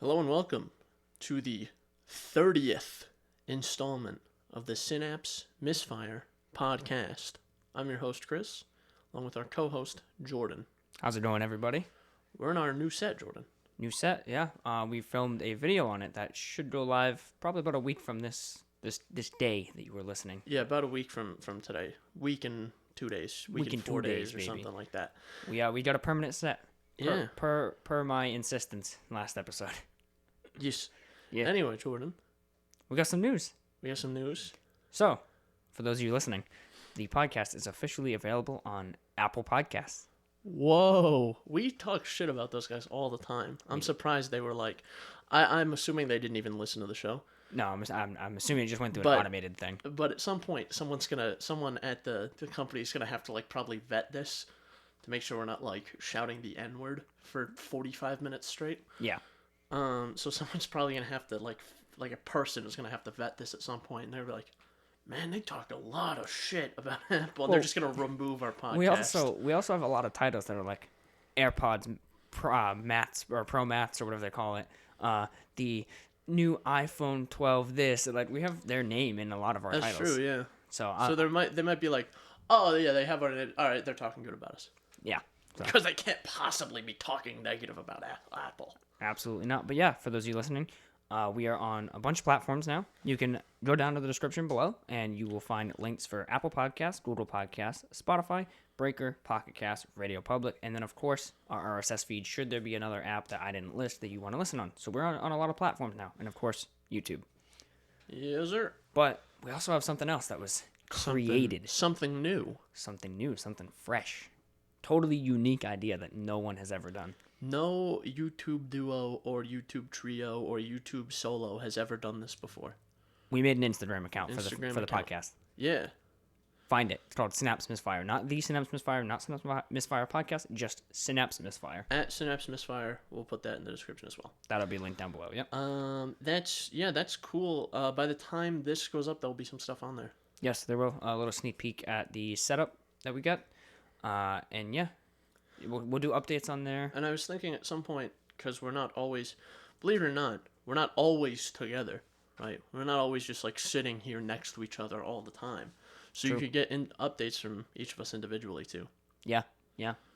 Hello and welcome to the 30th installment of the Synapse Misfire Podcast. I'm your host, Chris, along with our co-host, Jordan. How's it going, everybody? We're in our new set, Jordan. New set, yeah. We filmed a video on it that should go live probably about a week from this day that you were listening. Yeah, about a week from today. Week and 2 days. Week and 4 days or maybe. something like that. We got a permanent set. Yeah. Per my insistence last episode. Yes. Yeah. Anyway, Jordan. We got some news. So, for those of you listening, the podcast is officially available on Apple Podcasts. Whoa. We talk shit about those guys all the time. I'm surprised they were like... I'm assuming they didn't even listen to the show. No, I'm assuming it just went through an automated thing. But at some point, someone at the company is gonna have to probably vet this to make sure we're not shouting the N-word for 45 minutes straight. Yeah. So someone's probably gonna have to a person is gonna have to vet this at some point, and they're like, "Man, they talk a lot of shit about Apple." They're just gonna remove our podcast. We also have a lot of titles that are like AirPods Pro Mats or Pro Mats or whatever they call it. The new iPhone 12. We have their name in a lot of our titles. That's true, yeah. So they might be like, "Oh yeah, they have our all right. They're talking good about us." Yeah. Because they can't possibly be talking negative about Apple. Absolutely not. But yeah, for those of you listening, we are on a bunch of platforms now. You can go down to the description below, and you will find links for Apple Podcasts, Google Podcasts, Spotify, Breaker, Pocket Cast, Radio Public, and then, of course, our RSS feed, should there be another app that I didn't list that you want to listen on. So we're on a lot of platforms now, and, of course, YouTube. Yes, sir. But we also have something else that was created. Something new. Something new, something fresh. Totally unique idea that no one has ever done. No YouTube duo or YouTube trio or YouTube solo has ever done this before. We made an Instagram account for the podcast. Yeah. Find it. It's called Synapse Misfire. Not the Synapse Misfire, not Synapse Misfire Podcast, just Synapse Misfire. At Synapse Misfire. We'll put that in the description as well. That'll be linked down below, yep. That's cool. By the time this goes up, there'll be some stuff on there. Yes, there will. A little sneak peek at the setup that we got. And yeah, we'll do updates on there. And I was thinking at some point, because we're not always, believe it or not, we're not always together, right? We're not always just sitting here next to each other all the time. So True. You could get updates from each of us individually too. Yeah,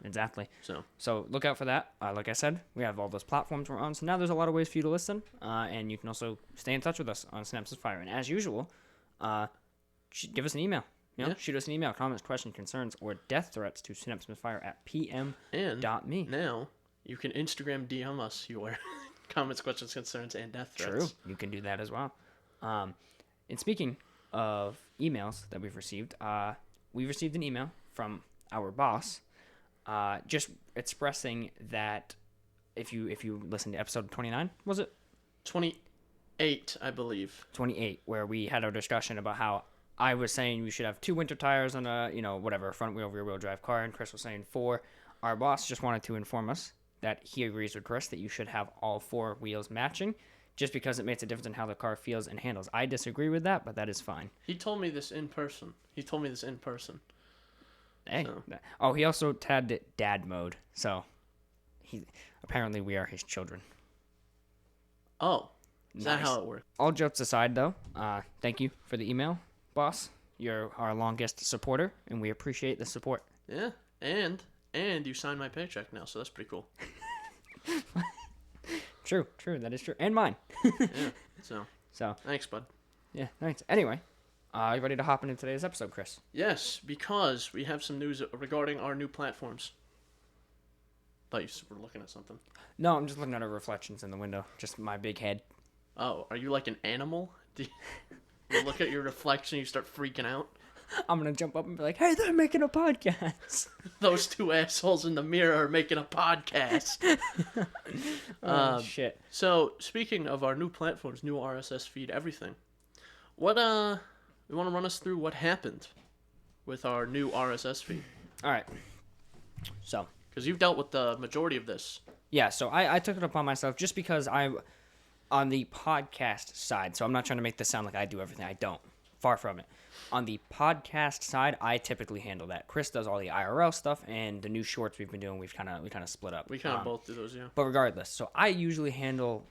exactly. So look out for that. Like I said, we have all those platforms we're on. So now there's a lot of ways for you to listen. And you can also stay in touch with us on Synapse Misfire. And as usual, give us an email. Shoot us an email, comments, questions, concerns, or death threats to synapsemisfire@pm.me. Now, you can Instagram DM us your comments, questions, concerns, and death threats. True. You can do that as well. And speaking of emails that we've received an email from our boss just expressing that if you listen to episode 29, was it? 28, I believe. 28, where we had our discussion about how I was saying we should have 2 winter tires on a, front wheel, rear wheel drive car, and Chris was saying 4. Our boss just wanted to inform us that he agrees with Chris that you should have all 4 wheels matching, just because it makes a difference in how the car feels and handles. I disagree with that, but that is fine. He told me this in person. Hey. So. Oh, he also tagged it dad mode, so apparently we are his children. Oh, is Nice. that how it works? All jokes aside, though, thank you for the email, boss. You're our longest supporter, and we appreciate the support. Yeah, and you signed my paycheck now, so that's pretty cool. True, that is true, and mine. Yeah, so thanks, bud. Yeah, thanks. Anyway, you ready to hop into today's episode, Chris? Yes, because we have some news regarding our new platforms. Thought you were looking at something. No, I'm just looking at our reflections in the window. Just my big head. Oh, are you like an animal? Do you look at your reflection, you start freaking out? I'm gonna jump up and be like, "Hey, they're making a podcast." Those 2 assholes in the mirror are making a podcast. Shit. So, speaking of our new platforms, new RSS feed, everything. You want to run us through what happened with our new RSS feed? All right. So, because you've dealt with the majority of this. Yeah, so I took it upon myself just because I'm on the podcast side, so I'm not trying to make this sound like I do everything. I don't. Far from it. On the podcast side, I typically handle that. Chris does all the IRL stuff, and the new shorts we've been doing, we kind of split up. We kind of both do those, yeah. But regardless, so I usually handle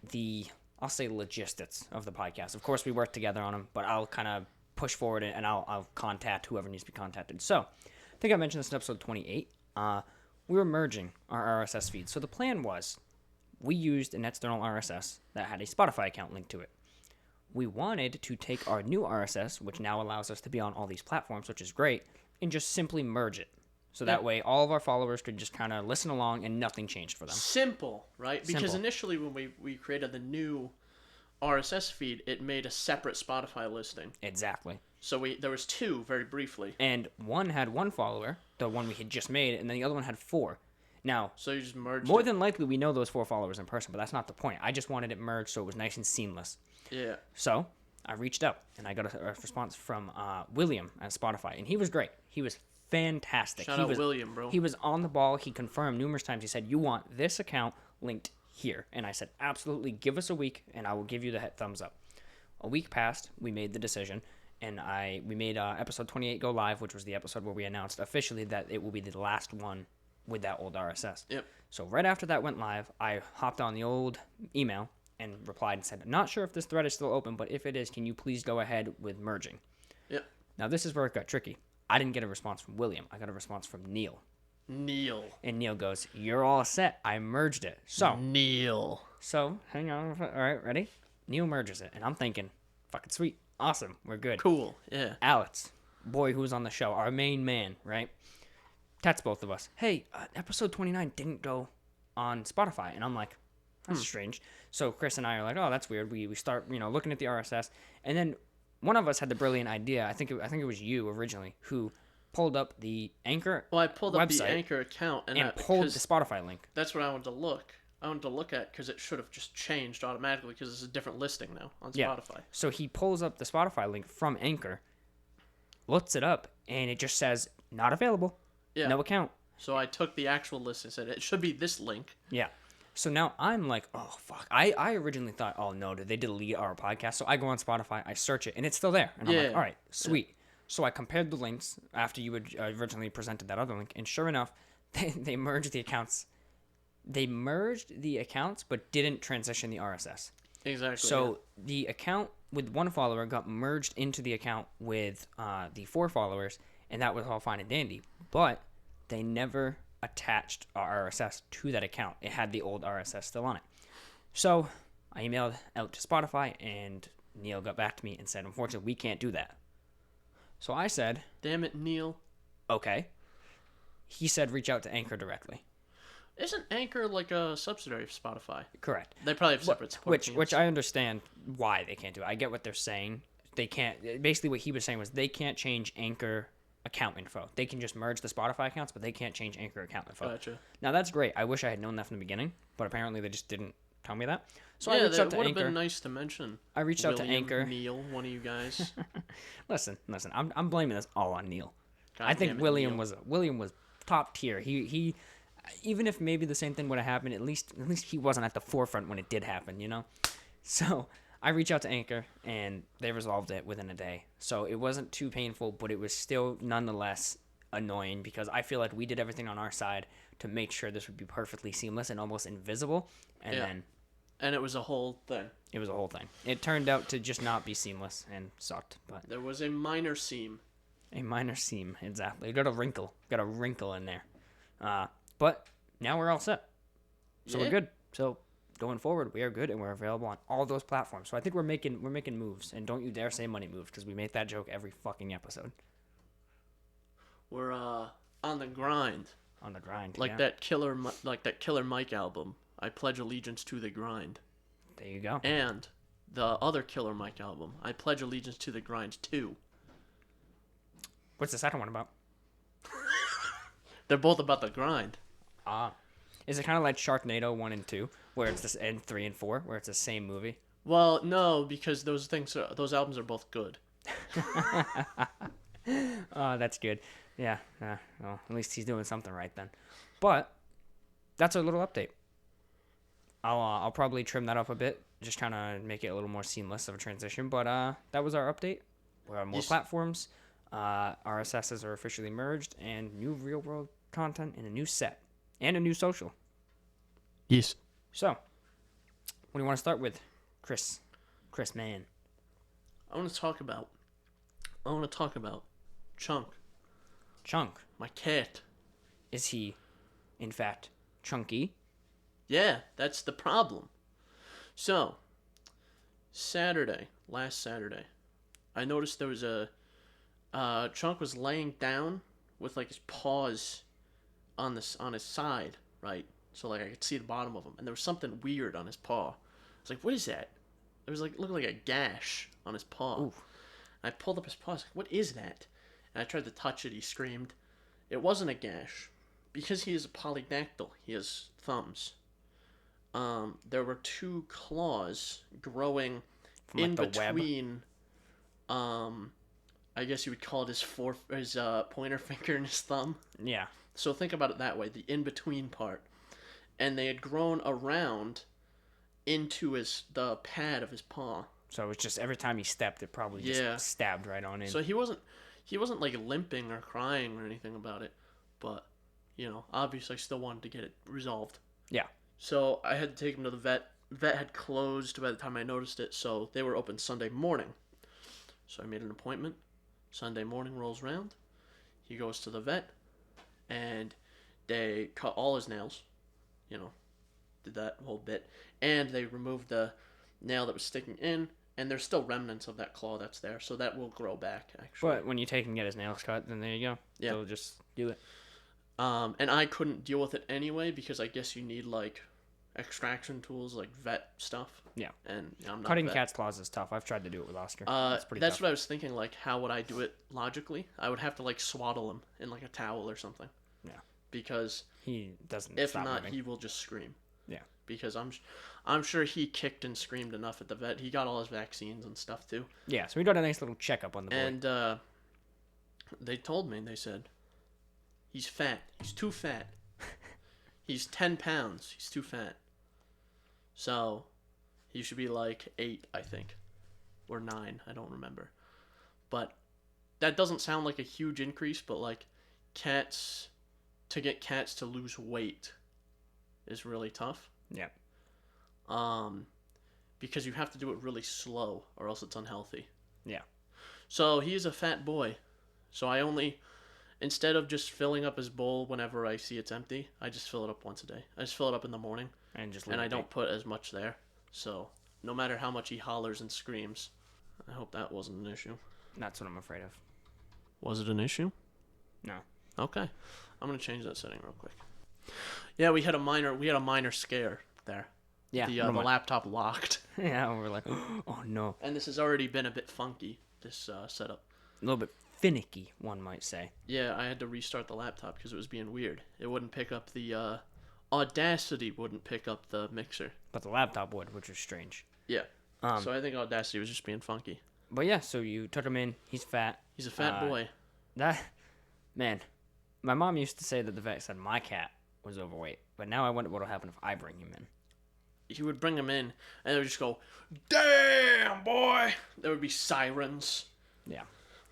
I'll say logistics of the podcast. Of course, we work together on them, but I'll kind of push forward and I'll contact whoever needs to be contacted. So, I think I mentioned this in episode 28. We were merging our RSS feed. So the plan was, we used an external RSS that had a Spotify account linked to it. We wanted to take our new RSS, which now allows us to be on all these platforms, which is great, and just simply merge it. So that way all of our followers could just kind of listen along and nothing changed for them. Simple, right? Because initially when we created the new RSS feed, it made a separate Spotify listing. Exactly. So there was two, very briefly. And one had one follower, the one we had just made, and then the other one had 4. Now, so you just merged more than likely we know those 4 followers in person, but that's not the point. I just wanted it merged so it was nice and seamless. Yeah. So I reached out, and I got a response from William at Spotify, and he was great. He was fantastic. Shout out William, bro. He was on the ball. He confirmed numerous times. He said, you want this account linked here. And I said, absolutely, give us a week, and I will give you the thumbs up. A week passed. We made the decision, and we made episode 28 go live, which was the episode where we announced officially that it will be the last one with that old RSS. Yep. So right after that went live, I hopped on the old email and replied and said, not sure if this thread is still open, but if it is, can you please go ahead with merging? Yep. Now, this is where it got tricky. I didn't get a response from William. I got a response from Neil. And Neil goes, you're all set. I merged it. So, hang on. All right, ready? Neil merges it. And I'm thinking, fucking sweet. Awesome. We're good. Cool. Yeah. Alex, boy who was on the show, our main man, right? That's both of us. Hey, episode 29 didn't go on Spotify. And I'm like, that's strange. So Chris and I are like, oh, that's weird. We start, looking at the RSS. And then one of us had the brilliant idea. I think it was you originally who pulled up the Anchor Well, I pulled up the Anchor account and pulled the Spotify link. That's what I wanted to look. I wanted to look at because it should have just changed automatically because it's a different listing now on Spotify. So he pulls up the Spotify link from Anchor, looks it up, and it just says not available. Yeah. No account. So I took the actual list and said it should be this link. Yeah. So now I'm like, oh, fuck. I originally thought, oh, no, did they delete our podcast? So I go on Spotify, I search it, and it's still there. And I'm like, all right, sweet. Yeah. So I compared the links after you had originally presented that other link, and sure enough, they merged the accounts. They merged the accounts, but didn't transition the RSS. Exactly. So the account with one follower got merged into the account with the 4 followers, and that was all fine and dandy. But they never attached our RSS to that account. It had the old RSS still on it. So I emailed out to Spotify, and Neil got back to me and said, unfortunately, we can't do that. So I said, damn it, Neil. Okay. He said, reach out to Anchor directly. Isn't Anchor like a subsidiary of Spotify? Correct. They probably have separate support. Which I understand why they can't do it. I get what they're saying. They can't. Basically, what he was saying was they can't change Anchor account info. They can just merge the Spotify accounts, but they can't change Anchor account info. Gotcha. Now that's great. I wish I had known that from the beginning, but apparently they just didn't tell me that. So yeah, I reached out to Anchor. It would have been nice to mention. I reached out to Anchor. Neil, one of you guys. Listen. I'm blaming this all on Neil. God I think William Neil. was top tier. He even if maybe the same thing would have happened, at least he wasn't at the forefront when it did happen, So I reached out to Anchor, and they resolved it within a day. So it wasn't too painful, but it was still nonetheless annoying because I feel like we did everything on our side to make sure this would be perfectly seamless and almost invisible. And it was a whole thing. It was a whole thing. It turned out to just not be seamless and sucked. But there was a minor seam. A minor seam, exactly. Got a wrinkle in there. But now we're all set. So we're good. So going forward, we are good, and we're available on all those platforms. So I think we're making moves, and don't you dare say money moves, because we make that joke every fucking episode. We're on the grind. On the grind, like that Killer Mike album. I pledge allegiance to the grind. There you go. And the other Killer Mike album. I pledge allegiance to the grind too. What's the second one about? They're both about the grind. Is it kind of like Sharknado 1 and 2, where it's this, and 3 and 4, where it's the same movie? Well, no, because those albums are both good. Oh, that's good. Yeah. Well, at least he's doing something right then. But that's our little update. I'll probably trim that up a bit, just trying to make it a little more seamless of a transition. But that was our update. We're on more Yes. platforms. RSSs are officially merged, and new real-world content in a new set and a new social. Yes. So, what do you want to start with, Chris? Chris, man. I want to talk about Chunk, Chunk. my cat. Is he, in fact, chunky? Yeah, that's the problem. So, last Saturday, I noticed there was Chunk was laying down with like his paws on his side, right? So like I could see the bottom of him, and there was something weird on his paw. I was like, "What is that?" It was like looking like a gash on his paw. Ooh. I pulled up his paw. I was like, "What is that?" And I tried to touch it. He screamed. It wasn't a gash, because he is a polydactyl. He has thumbs. There were two claws growing From, like, in the web? between. I guess you would call it his pointer finger and his thumb. Yeah. So think about it that way, the in between part, and they had grown around into the pad of his paw. So it was just every time he stepped, it probably Yeah. just stabbed right on in. So he wasn't like limping or crying or anything about it, but obviously I still wanted to get it resolved. Yeah. So I had to take him to the vet. Vet had closed by the time I noticed it, so they were open Sunday morning. So I made an appointment. Sunday morning rolls around. He goes to the vet, and they cut all his nails. Did that whole bit, and they removed the nail that was sticking in, and there's still remnants of that claw that's there, so that will grow back actually. But when you take and get his nails cut, then there you go. Yeah. So just do it. And I couldn't deal with it anyway because I guess you need like extraction tools, like vet stuff. Yeah. And I'm not Cutting vet. cat's claws is tough. I've tried to do it with Oscar. It's pretty That's tough. what I was thinking. Like, how would I do it logically? I would have to like swaddle him in like a towel or something. Yeah. Because He doesn't if stop not, moving. he will just scream. Yeah. Because I'm sure he kicked and screamed enough at the vet. He got all his vaccines and stuff too. Yeah, so we got a nice little checkup on the boy. And they told me, they said, he's fat. He's too fat. He's 10 pounds. He's too fat. So, he should be like 8, I think. Or 9, I don't remember. But that doesn't sound like a huge increase, but like to get cats to lose weight is really tough. Yeah. Because you have to do it really slow or else it's unhealthy. Yeah. So he's a fat boy. So instead of just filling up his bowl whenever I see it's empty, I just fill it up once a day. I just fill it up in the morning, And I don't put as much there. So no matter how much he hollers and screams, I hope that wasn't an issue. That's what I'm afraid of. Was it an issue? No. Okay. I'm gonna change that setting real quick. Yeah, we had a minor scare there. Yeah. The laptop locked. Yeah, we're like, oh no. And this has already been a bit funky, this setup. A little bit finicky, one might say. Yeah, I had to restart the laptop because it was being weird. It wouldn't pick up the Audacity wouldn't pick up the mixer. But the laptop would, which was strange. Yeah. So I think Audacity was just being funky. But yeah, so you took him in. He's fat. He's a fat boy. Man, my mom used to say that the vet said my cat was overweight. But now I wonder what'll happen if I bring him in. He would bring him in, and they would just go, "Damn, boy!" There would be sirens. Yeah.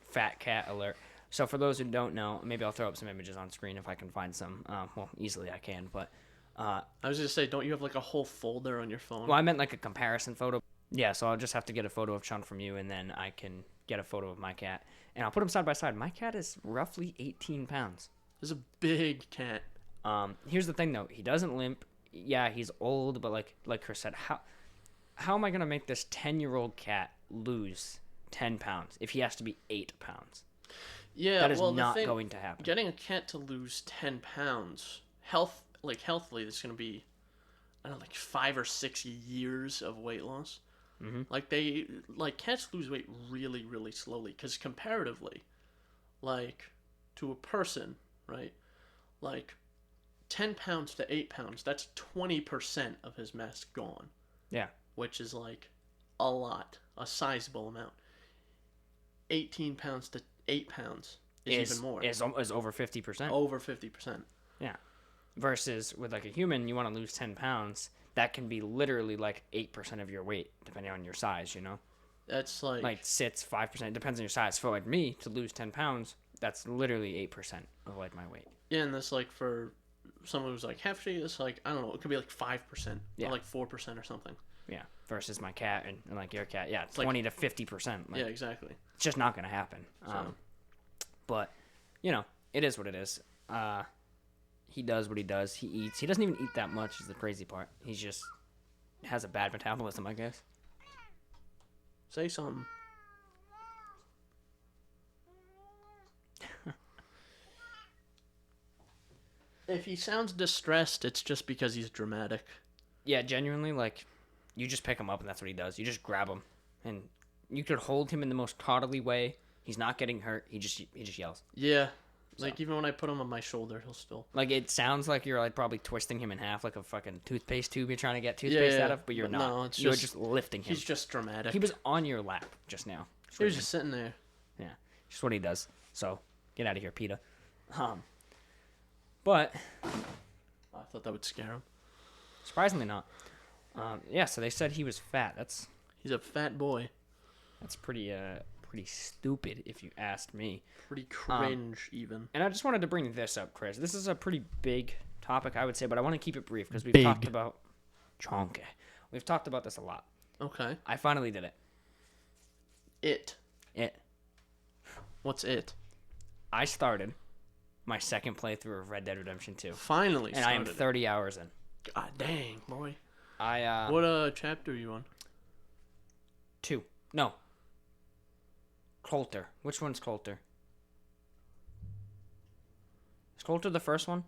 Fat cat alert. So for those who don't know, maybe I'll throw up some images on screen if I can find some. Well, easily I can, but... I was going to say, don't you have like a whole folder on your phone? Well, I meant like a comparison photo. Yeah, so I'll just have to get a photo of Chunk from you, and then I can get a photo of my cat. And I'll put them side by side. My cat is roughly 18 pounds. It's a big cat. Here's the thing, though. He doesn't limp. Yeah, he's old, but like Chris said, how am I going to make this 10-year-old cat lose 10 pounds if he has to be 8 pounds? Yeah, that is well, not going to happen. Getting a cat to lose 10 pounds, healthily, it's going to be, I don't know, like 5 or 6 years of weight loss. Mm-hmm. Cats lose weight really, really slowly, because comparatively, to a person, right, 10 pounds to 8 pounds, that's 20% of his mass gone. Yeah. Which is, a lot, a sizable amount. 18 pounds to 8 pounds is even more. Is over 50%. Over 50%. Yeah. Versus with a human, you want to lose 10 pounds, that can be literally 8% of your weight, depending on your size, That's like sits 5%. Depends on your size. For like me to lose 10 pounds, that's literally 8% of like my weight. yeah, and that's like for someone who's like half shape, it's like I don't know, it could be like 5%, or like 4% or something. Yeah, versus my cat and like your cat, yeah, It's 20 to 50%. Yeah, exactly. It's just not gonna happen. But you know, it is what it is. He does what he does. He eats. He doesn't even eat that much. Is the crazy part. He just has a bad metabolism, I guess. Say something. If he sounds distressed, it's just because he's dramatic. Yeah, genuinely, like, you just pick him up and that's what he does. You just grab him, and you could hold him in the most coddly way. He's not getting hurt. He just yells. Yeah, like even when I put him on my shoulder, he'll still. Like it sounds like you're like probably twisting him in half, like a fucking toothpaste tube you're trying to get toothpaste out of, but you're not. No, it's you're just lifting him. He's just dramatic. He was on your lap just now. He was just sitting there. Yeah, just what he does. So get out of here, PETA. But I thought that would scare him. Surprisingly not. Yeah, so they said he was fat. He's a fat boy. That's pretty stupid if you asked me. Pretty cringe even. And I just wanted to bring this up, Chris. This is a pretty big topic, I would say, but I want to keep it brief because we've talked about chonky. We've talked about this a lot. Okay. I finally did it. It. What's it? I started my second playthrough of Red Dead Redemption 2. Finally and started. I am 30 hours in. God dang, boy. What chapter are you on? 2. No. Coulter. Which one's Coulter? Is Coulter the first one?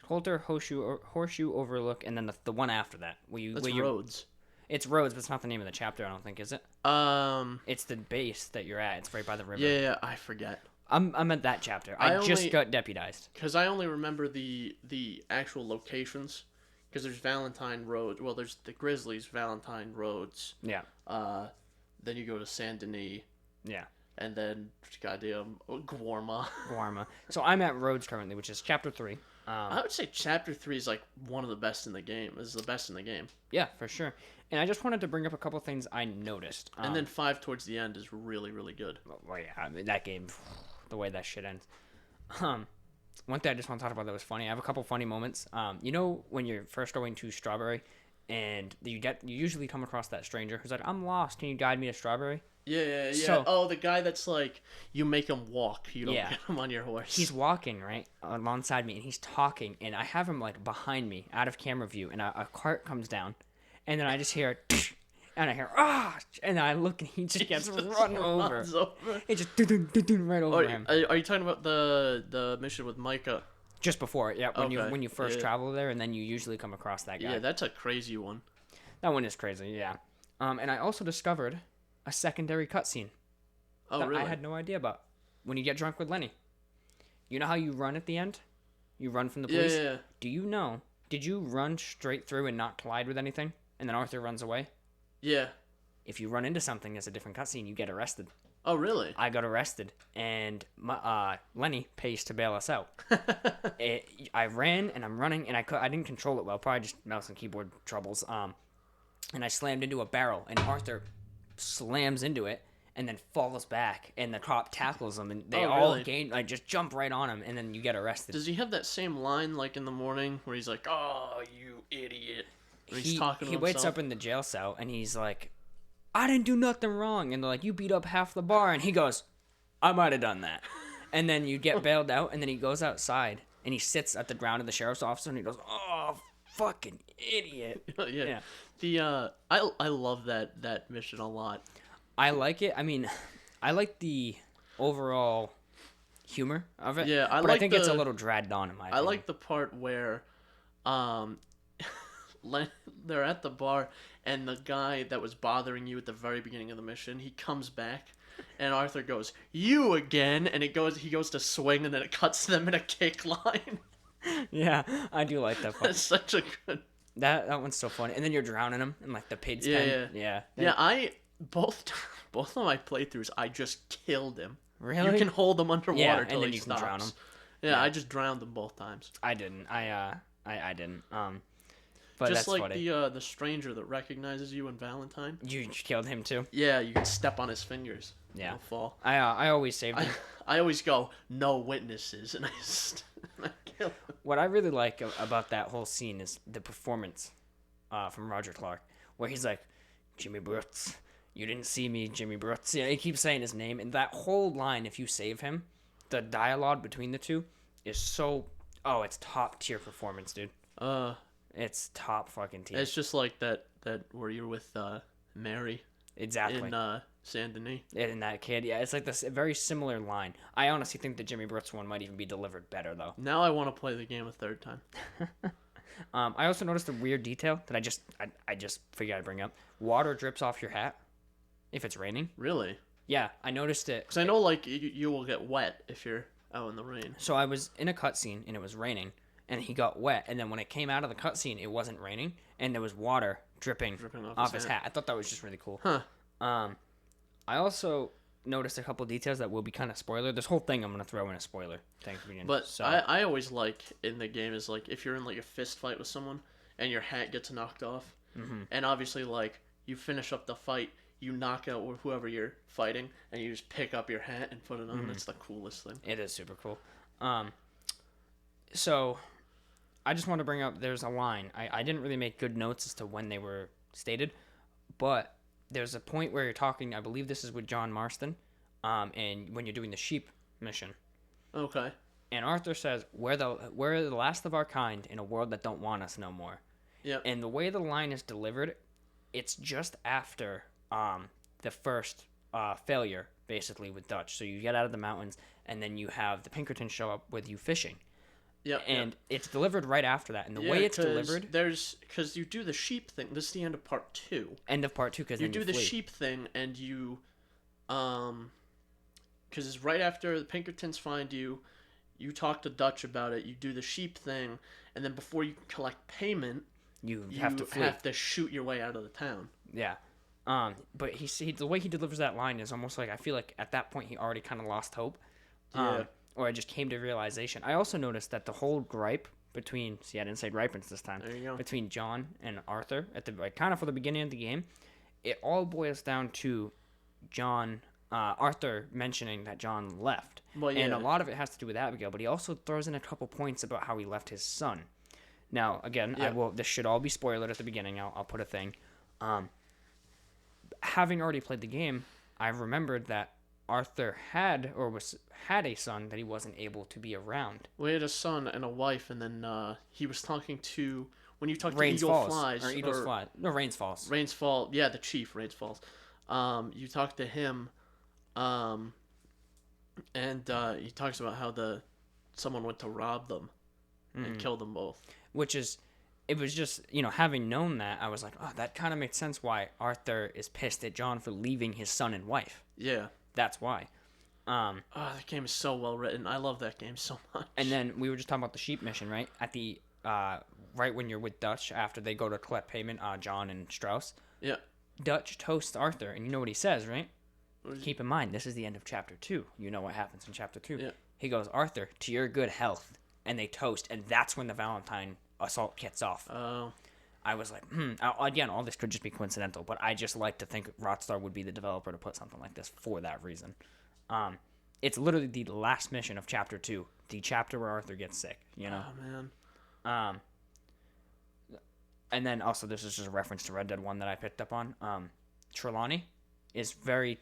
Coulter, Horseshoe Overlook, and then the one after that. That's Rhodes. It's Rhodes, but it's not the name of the chapter, I don't think, is it? It's the base that you're at. It's right by the river. Yeah, I forget. I'm at that chapter. I just got deputized. Because I only remember the actual locations. Because there's Valentine Road. Well, there's the Grizzlies, Valentine Roads. Yeah. Then you go to Saint Denis. Yeah. And then, goddamn, Guarma. So I'm at Rhodes currently, which is chapter 3. I would say chapter 3 is like one of the best in the game. This is the best in the game. Yeah, for sure. And I just wanted to bring up a couple things I noticed. And then 5 towards the end is really, really good. Well, yeah, I mean, that game, the way that shit ends. One thing I just want to talk about that was funny. I have a couple funny moments. You know when you're first going to Strawberry, and you usually come across that stranger who's like, "I'm lost. Can you guide me to Strawberry?" Yeah. So, the guy that's like, you make him walk. You don't get him on your horse. He's walking, right, alongside me, and he's talking, and I have him, like, behind me, out of camera view, and a cart comes down, and then I just hear, and I hear, and I look, and he just gets run over. It just, right over him. Are you talking about the mission with Micah? Just before, yeah, when you first travel there, and then you usually come across that guy. Yeah, that's a crazy one. That one is crazy, yeah. And I also discovered a secondary cutscene that really? I had no idea about. When you get drunk with Lenny, you know how you run at the end? You run from the police. Yeah. Do you know? Did you run straight through and not collide with anything, and then Arthur runs away? Yeah. If you run into something that's a different cutscene, you get arrested. Oh, really? I got arrested, and Lenny pays to bail us out. I ran, and I'm running, and I didn't control it well, probably just mouse and keyboard troubles. And I slammed into a barrel, and Arthur slams into it, and then falls back, and the cop tackles him, and they just jump right on him, and then you get arrested. Does he have that same line like in the morning where he's like, "Oh, you idiot"? He's talking to himself. He wakes up in the jail cell, and he's like, "I didn't do nothing wrong," and they're like, "You beat up half the bar," and he goes, "I might have done that." And then you get bailed out, and then he goes outside, and he sits at the ground of the sheriff's office, and he goes, "Oh, fucking idiot." Yeah. I love that mission a lot. I like it. I mean, I like the overall humor of it. Yeah, I think it's a little dragged on in my opinion. I like the part where they're at the bar, and the guy that was bothering you at the very beginning of the mission, he comes back, and Arthur goes, "You again," and he goes to swing, and then it cuts them in a kick line. Yeah, I do like that part. That's such a good. That one's so funny. And then you're drowning them in like the pig's pen. Yeah. I both of my playthroughs, I just killed him. Really? You can hold them underwater till he stops. Can drown them. Yeah, I just drowned them both times. I didn't. I didn't. But just that's like funny. the stranger that recognizes you in Valentine. You killed him too. Yeah, you can step on his fingers. Yeah. He'll fall. I always saved him. I always go no witnesses, and I kill him. What I really like about that whole scene is the performance from Roger Clark, where he's like, Jimmy Brooks, you didn't see me, Jimmy Brooks. Yeah, he keeps saying his name, and that whole line, if you save him, the dialogue between the two is so. Oh, it's top tier performance, dude. It's top fucking tier. It's just like that where you're with Mary. Exactly. In Saint Denis. And that kid, yeah, it's like this very similar line. I honestly think the Jimmy Brooks one might even be delivered better, though. Now I want to play the game a third time. I also noticed a weird detail that I just figured I'd bring up. Water drips off your hat if it's raining. Really? Yeah, I noticed it. Because I know, like, you will get wet if you're out in the rain. So I was in a cutscene, and it was raining, and he got wet, and then when it came out of the cutscene, it wasn't raining, and there was water dripping off his hat. I thought that was just really cool. Huh. I also noticed a couple details that will be kind of spoiler. This whole thing I'm going to throw in a spoiler. But so. I always like in the game is, like, if you're in, like, a fist fight with someone, and your hat gets knocked off, and obviously, like, you finish up the fight, you knock out whoever you're fighting, and you just pick up your hat and put it on. It's the coolest thing. It is super cool. So, I just want to bring up, there's a line. I didn't really make good notes as to when they were stated, but there's a point where you're talking, I believe this is with John Marston, and when you're doing the sheep mission. Okay. And Arthur says, we're the last of our kind in a world that don't want us no more. Yeah. And the way the line is delivered, it's just after the first failure, basically, with Dutch. So you get out of the mountains, and then you have the Pinkertons show up with you fishing. Yep. And it's delivered right after that. And the way it's delivered... Because you do the sheep thing. This is the end of part 2. End of part 2, because you do the sheep thing, and you... Because it's right after the Pinkertons find you, you talk to Dutch about it, you do the sheep thing, and then before you collect payment... You have to shoot your way out of the town. Yeah. But the way he delivers that line is almost like, I feel like at that point he already kind of lost hope. Yeah. Or I just came to realization. I also noticed that the whole gripe between, see, I didn't say ripens this time. There you go. Between John and Arthur at the kind of for the beginning of the game, it all boils down to Arthur mentioning that John left. Well, yeah. And a lot of it has to do with Abigail, but he also throws in a couple points about how he left his son. Now, again, this should all be spoiled at the beginning. I'll put a thing. Having already played the game, I remembered that Arthur had a son that he wasn't able to be around. Well, he had a son and a wife, and then he was talking to... When you talk to Rains Eagle Falls, Flies... Or Eagles Fly. No, Rains Falls. Rains Falls. Yeah, the chief, Rains Falls. You talk to him, and he talks about how someone went to rob them and kill them both. It was just, having known that, I was like, oh, that kind of makes sense why Arthur is pissed at John for leaving his son and wife. Yeah. That's why. That game is so well written. I love that game so much. And then we were just talking about the sheep mission, right? At the right when you're with Dutch, after they go to collect payment, John and Strauss. Yeah. Dutch toasts Arthur, and you know what he says, right? Keep in mind, this is the end of chapter 2. You know what happens in chapter 2. Yeah. He goes, Arthur, to your good health. And they toast, and that's when the Valentine assault gets off. Oh. I was like, again, all this could just be coincidental, but I just like to think Rockstar would be the developer to put something like this for that reason. It's literally the last mission of chapter 2, the chapter where Arthur gets sick, Oh, man. And then also, this is just a reference to Red Dead 1 that I picked up on. Trelawney is very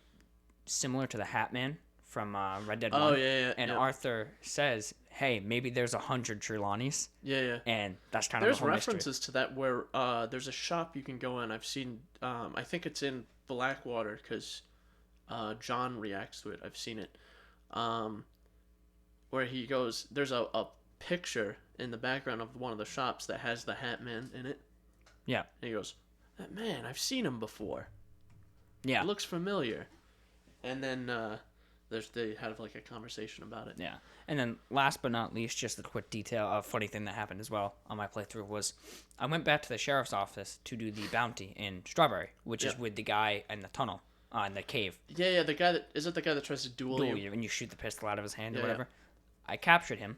similar to the Hat Man from Red Dead 1. Oh, yeah. And Arthur says, hey, maybe there's 100 Trelawneys. Yeah. And that's kind of There's the whole references to that where there's a shop you can go in. I've seen, I think it's in Blackwater because John reacts to it. I've seen it. Where he goes, there's a picture in the background of one of the shops that has the Hat Man in it. Yeah. And he goes, man, I've seen him before. Yeah. It looks familiar. And then they have like a conversation about it. Yeah. And then last but not least, just a quick detail, a funny thing that happened as well on my playthrough was I went back to the sheriff's office to do the bounty in Strawberry, which is with the guy in the tunnel, in the cave. Yeah, the guy that tries to duel you. And you shoot the pistol out of his hand or whatever. I captured him,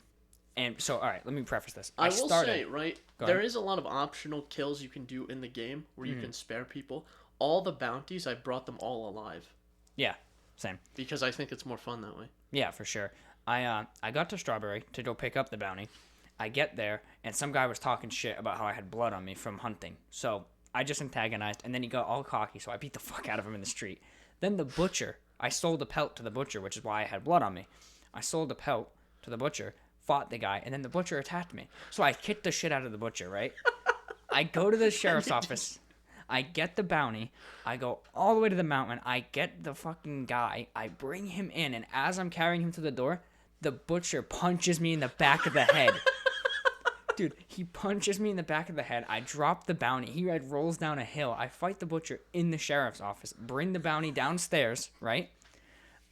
And so, all right, let me preface this. I will say, right, there is a lot of optional kills you can do in the game where you can spare people. All the bounties, I brought them all alive. Yeah, same. Because I think it's more fun that way. Yeah, for sure. I got to Strawberry to go pick up the bounty. I get there, and some guy was talking shit about how I had blood on me from hunting. So I just antagonized, and then he got all cocky, so I beat the fuck out of him in the street. Then the butcher, I sold the pelt to the butcher, which is why I had blood on me. I sold the pelt to the butcher, fought the guy, and then the butcher attacked me. So I kicked the shit out of the butcher, right? I go to the sheriff's office. I get the bounty. I go all the way to the mountain. I get the fucking guy. I bring him in, and as I'm carrying him to the door, the butcher punches me in the back of the head. Dude, he punches me in the back of the head. I drop the bounty. He rolls down a hill. I fight the butcher in the sheriff's office. Bring the bounty downstairs, right?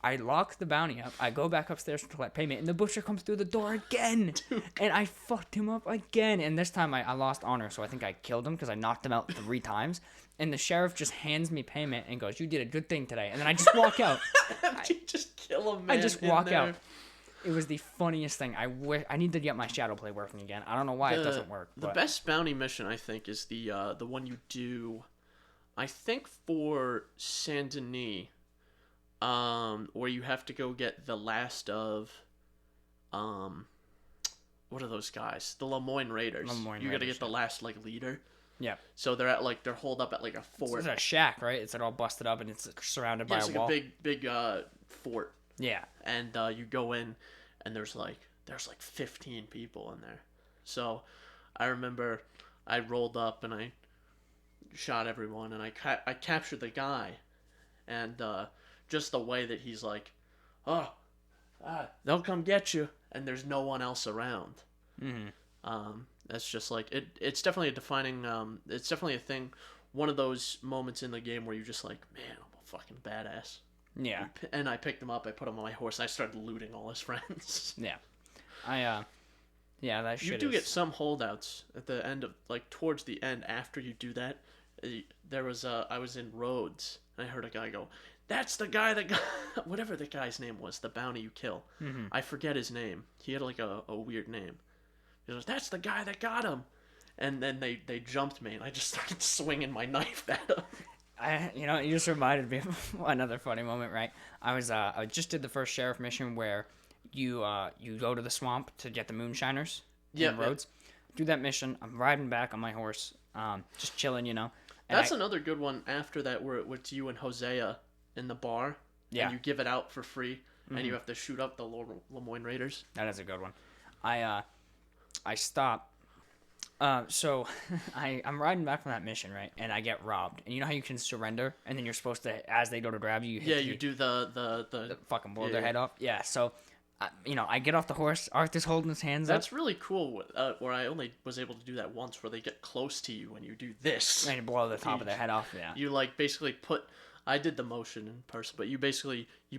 I lock the bounty up. I go back upstairs to collect payment, and the butcher comes through the door again. Dude. And I fucked him up again. And this time I lost honor, so I think I killed him because I knocked him out 3 times. And the sheriff just hands me payment and goes, "You did a good thing today." And then I just walk out. You just kill a man. I just walk out. It was the funniest thing. I need to get my shadow play working again. I don't know why it doesn't work. The best bounty mission, I think, is the one you do, I think, for Saint Denis, where you have to go get the last of, what are those guys? The Lemoyne Raiders. You got to get the last leader. Yeah. So they're holed up at a fort. It's a shack, right? It's all busted up and it's surrounded by a wall. It's a big fort. Yeah. And you go in, and there's 15 people in there. So I remember I rolled up and I shot everyone, and I captured the guy, and just the way that he's like, they'll come get you, and there's no one else around. Mm-hmm. That's just it's definitely a defining. It's definitely a thing. One of those moments in the game where you're just like, man, I'm a fucking badass. Yeah. And I picked him up, I put him on my horse, and I started looting all his friends. Yeah. That shit. You do get some holdouts at the end of, towards the end after you do that. There was, I was in Rhodes, and I heard a guy go, "That's the guy that got," whatever the guy's name was, the bounty you kill. Mm-hmm. I forget his name. He had, a weird name. He goes, "That's the guy that got him." And then they jumped me, and I just started swinging my knife at him. You just reminded me of another funny moment, right? I just did the first sheriff mission where you go to the swamp to get the moonshiners in Rhodes. Do that mission. I'm riding back on my horse, just chilling, And that's another good one after that where it's you and Hosea in the bar. Yeah. And you give it out for free, mm-hmm. and you have to shoot up the Lemoyne Raiders. That is a good one. I stop. So I'm riding back from that mission, right? And I get robbed. And you know how you can surrender, and then you're supposed to, as they go to grab you, you do the fucking blow their head off. Yeah. So, I get off the horse. Arthur's holding his hands up. That's really cool. Where I only was able to do that once, where they get close to you and you do this, and you blow the top of their head off. Yeah. You basically put. I did the motion in person, but you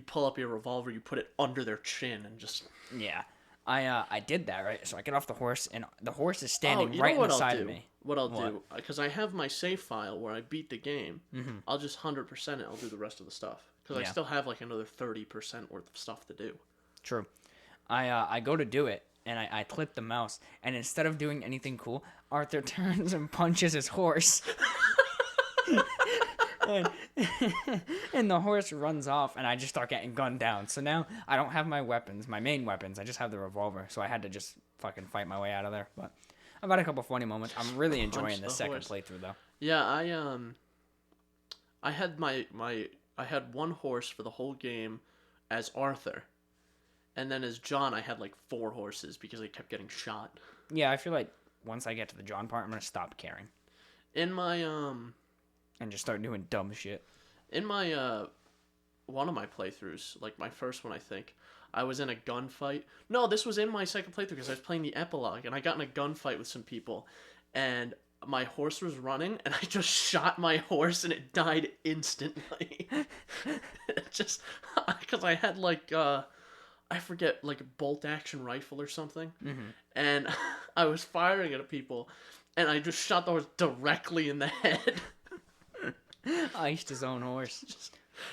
pull up your revolver, you put it under their chin, and just. Yeah. I did that, right? So I get off the horse, and the horse is standing right on the side of me. What I'll do, because I have my save file where I beat the game, mm-hmm. I'll just 100% it. I'll do the rest of the stuff. Because I still have another 30% worth of stuff to do. True. I go to do it, and I click the mouse, and instead of doing anything cool, Arthur turns and punches his horse. And the horse runs off, and I just start getting gunned down. So now I don't have my main weapons. I just have the revolver. So I had to just fucking fight my way out of there. But I've had a couple funny moments. I'm really enjoying the second playthrough, though. Yeah, I had I had one horse for the whole game as Arthur, and then as John I had 4 horses because they kept getting shot. Yeah, I feel like once I get to the John part, I'm gonna stop caring. In my And just start doing dumb shit. In my, one of my playthroughs, my first one, I think, I was in a gunfight. No, this was in my second playthrough because I was playing the epilogue, and I got in a gunfight with some people, and my horse was running, and I just shot my horse, and it died instantly. Just, because I had, I forget, a bolt-action rifle or something, mm-hmm. and I was firing at people, and I just shot the horse directly in the head. Iced his own horse.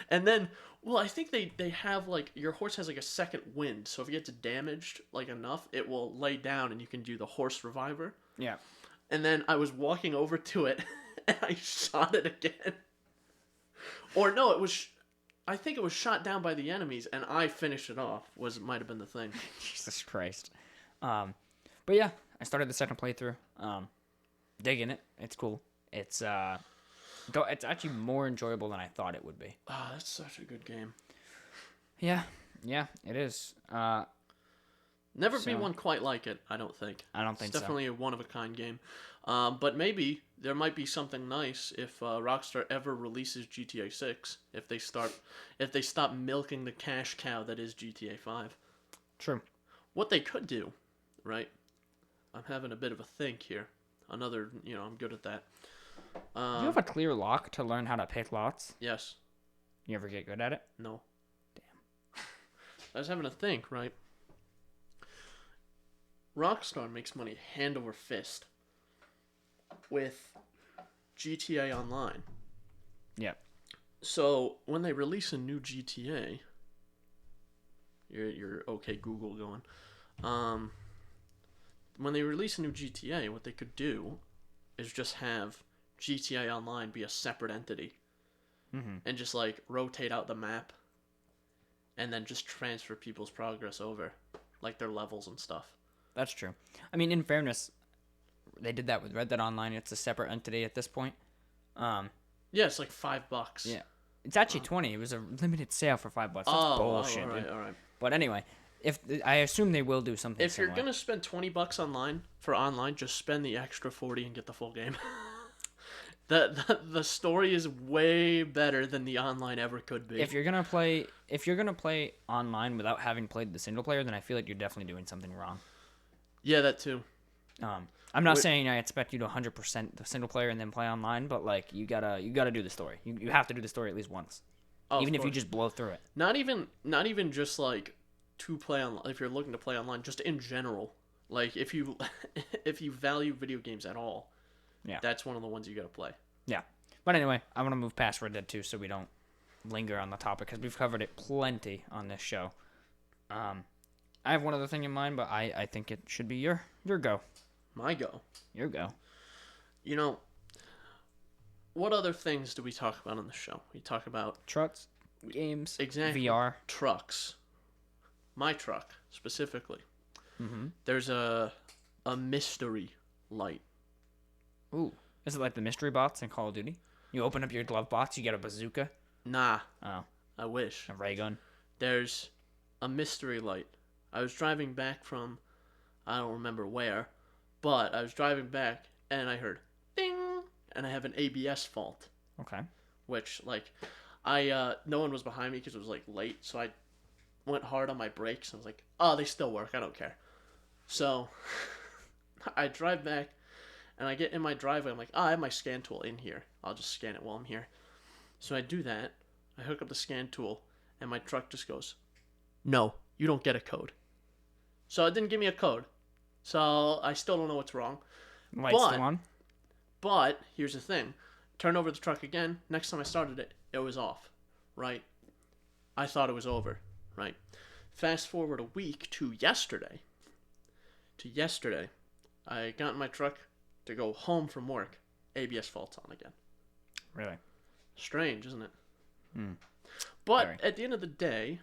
And then, well, I think they have like your horse has like a second wind, so if it gets damaged like enough, it will lay down and you can do the horse reviver. Yeah. And then I was walking over to it and I shot it again. Or no, I think it was shot down by the enemies and I finished it off. Might have been the thing. Jesus Christ. But yeah, I started the second playthrough. Digging it. It's cool. It's actually more enjoyable than I thought it would be. Ah, that's such a good game. Yeah, it is. Never be one quite like it, I don't think. I don't think so. It's definitely a one-of-a-kind game. But maybe there might be something nice if Rockstar ever releases GTA 6, if they stop milking the cash cow that is GTA 5. True. What they could do, right? I'm having a bit of a think here. I'm good at that. Do you have a clear lock to learn how to pick lots? Yes. You ever get good at it? No. Damn. I was having a think, right? Rockstar makes money hand over fist with GTA Online. Yeah. So when they release a new GTA, you're okay Google going. When they release a new GTA, what they could do is just have GTA Online be a separate entity, and just like rotate out the map, and then just transfer people's progress over, like their levels and stuff. That's true. I mean, in fairness, they did that with Red Dead Online. It's a separate entity at this point. Yeah, it's like $5. Yeah, it's actually 20. It was a limited sale for $5. That's bullshit. All Dude. right. But anyway, I assume they will do something. If you're gonna spend $20 online, just spend the extra 40 and get the full game. The story is way better than the online ever could be. If you're gonna play online without having played the single player, then I feel like you're definitely doing something wrong. Yeah, that too. I'm not saying I expect you to 100% the single player and then play online, but like you gotta do the story. You have to do the story at least once, even if you just blow through it. Not even just like to play online. If you're looking to play online, just in general, like if you value video games at all, yeah, that's one of the ones you gotta play. Yeah, but anyway, I want to move past Red Dead 2 so we don't linger on the topic because we've covered it plenty on this show. I have one other thing in mind, but I think it should be your go. My go. Your go. You know, what other things do we talk about on the show? We talk about trucks, games, exactly, VR, trucks. My truck specifically. Mm-hmm. There's a mystery light. Ooh, is it like the mystery bots in Call of Duty? You open up your glove box, you get a bazooka. Nah. Oh, I wish. a ray gun. There's a mystery light. I was driving back from, I don't remember where, but I was driving back and I heard ding, and I have an ABS fault. Okay. Which, like, no one was behind me because it was, like, late, so I went hard on my brakes. I was like, oh, they still work. I don't care. So, I drive back, and I get in my driveway. I'm like, I have my scan tool in here. I'll just scan it while I'm here. So I do that. I hook up the scan tool, and my truck just goes, no, you don't get a code. So it didn't give me a code. So I still don't know what's wrong. Light's still on? But here's the thing. Turn over the truck again. Next time I started it, it was off. Right? I thought it was over. Right? Fast forward a week to yesterday. I got in my truck to go home from work. ABS fault's on again. Really? Strange, isn't it? Hmm. But Very. at the end of the day,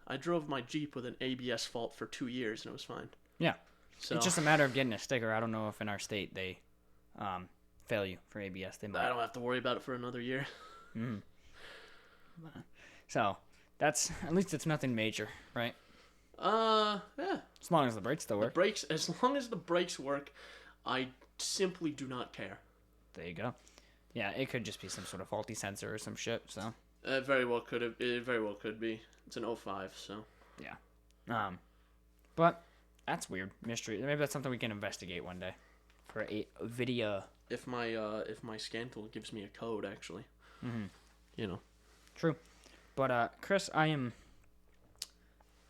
I drove my Jeep with an ABS fault for 2 years and it was fine. Yeah. So It's just a matter of getting a sticker. I don't know if in our state they fail you for ABS. They might. I don't have to worry about it for another year. Mm. So that's at least it's nothing major, right? Yeah. As long as the brakes still work. As long as the brakes work, I simply do not care. There you go. Yeah, it could just be some sort of faulty sensor or some shit. So It very well could be. It's an 05, so yeah. But that's weird. Mystery. Maybe that's something we can investigate one day for a video. If my scan tool gives me a code, actually, True. But Chris, I am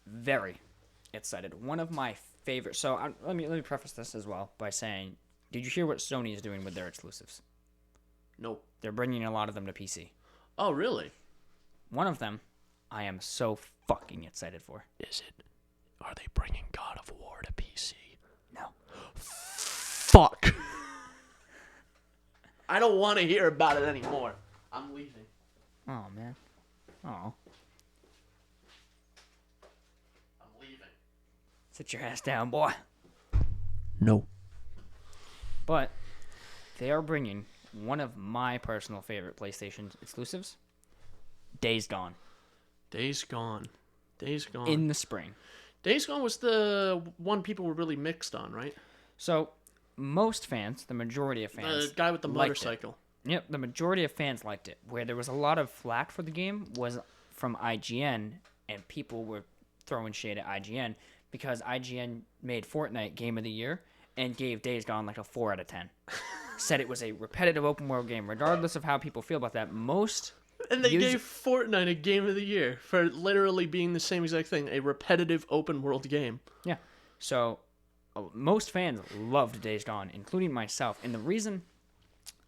very excited. One of my favorite. So let me preface this as well by saying, did you hear what Sony is doing with their exclusives? Nope. They're bringing a lot of them to PC. Oh, really? one of them I am so fucking excited for. Are they bringing God of War to PC? No. Fuck. I don't want to hear about it anymore. I'm leaving. Oh, man. Oh. I'm leaving. Sit your ass down, boy. No. But they are bringing one of my personal favorite PlayStation exclusives, Days Gone. Days Gone. In the spring. Days Gone was the one people were really mixed on, right? So, most fans, the majority of fans... The guy with the liked motorcycle. it. Yep, the majority of fans liked it. Where there was a lot of flack for the game was from IGN, and people were throwing shade at IGN because IGN made Fortnite Game of the Year and gave Days Gone like a 4 out of 10. Said it was a repetitive open world game. Regardless of how people feel about that, most... And they gave Fortnite a Game of the Year for literally being the same exact thing, a repetitive open world game. Yeah. So, most fans loved Days Gone, including myself. And the reason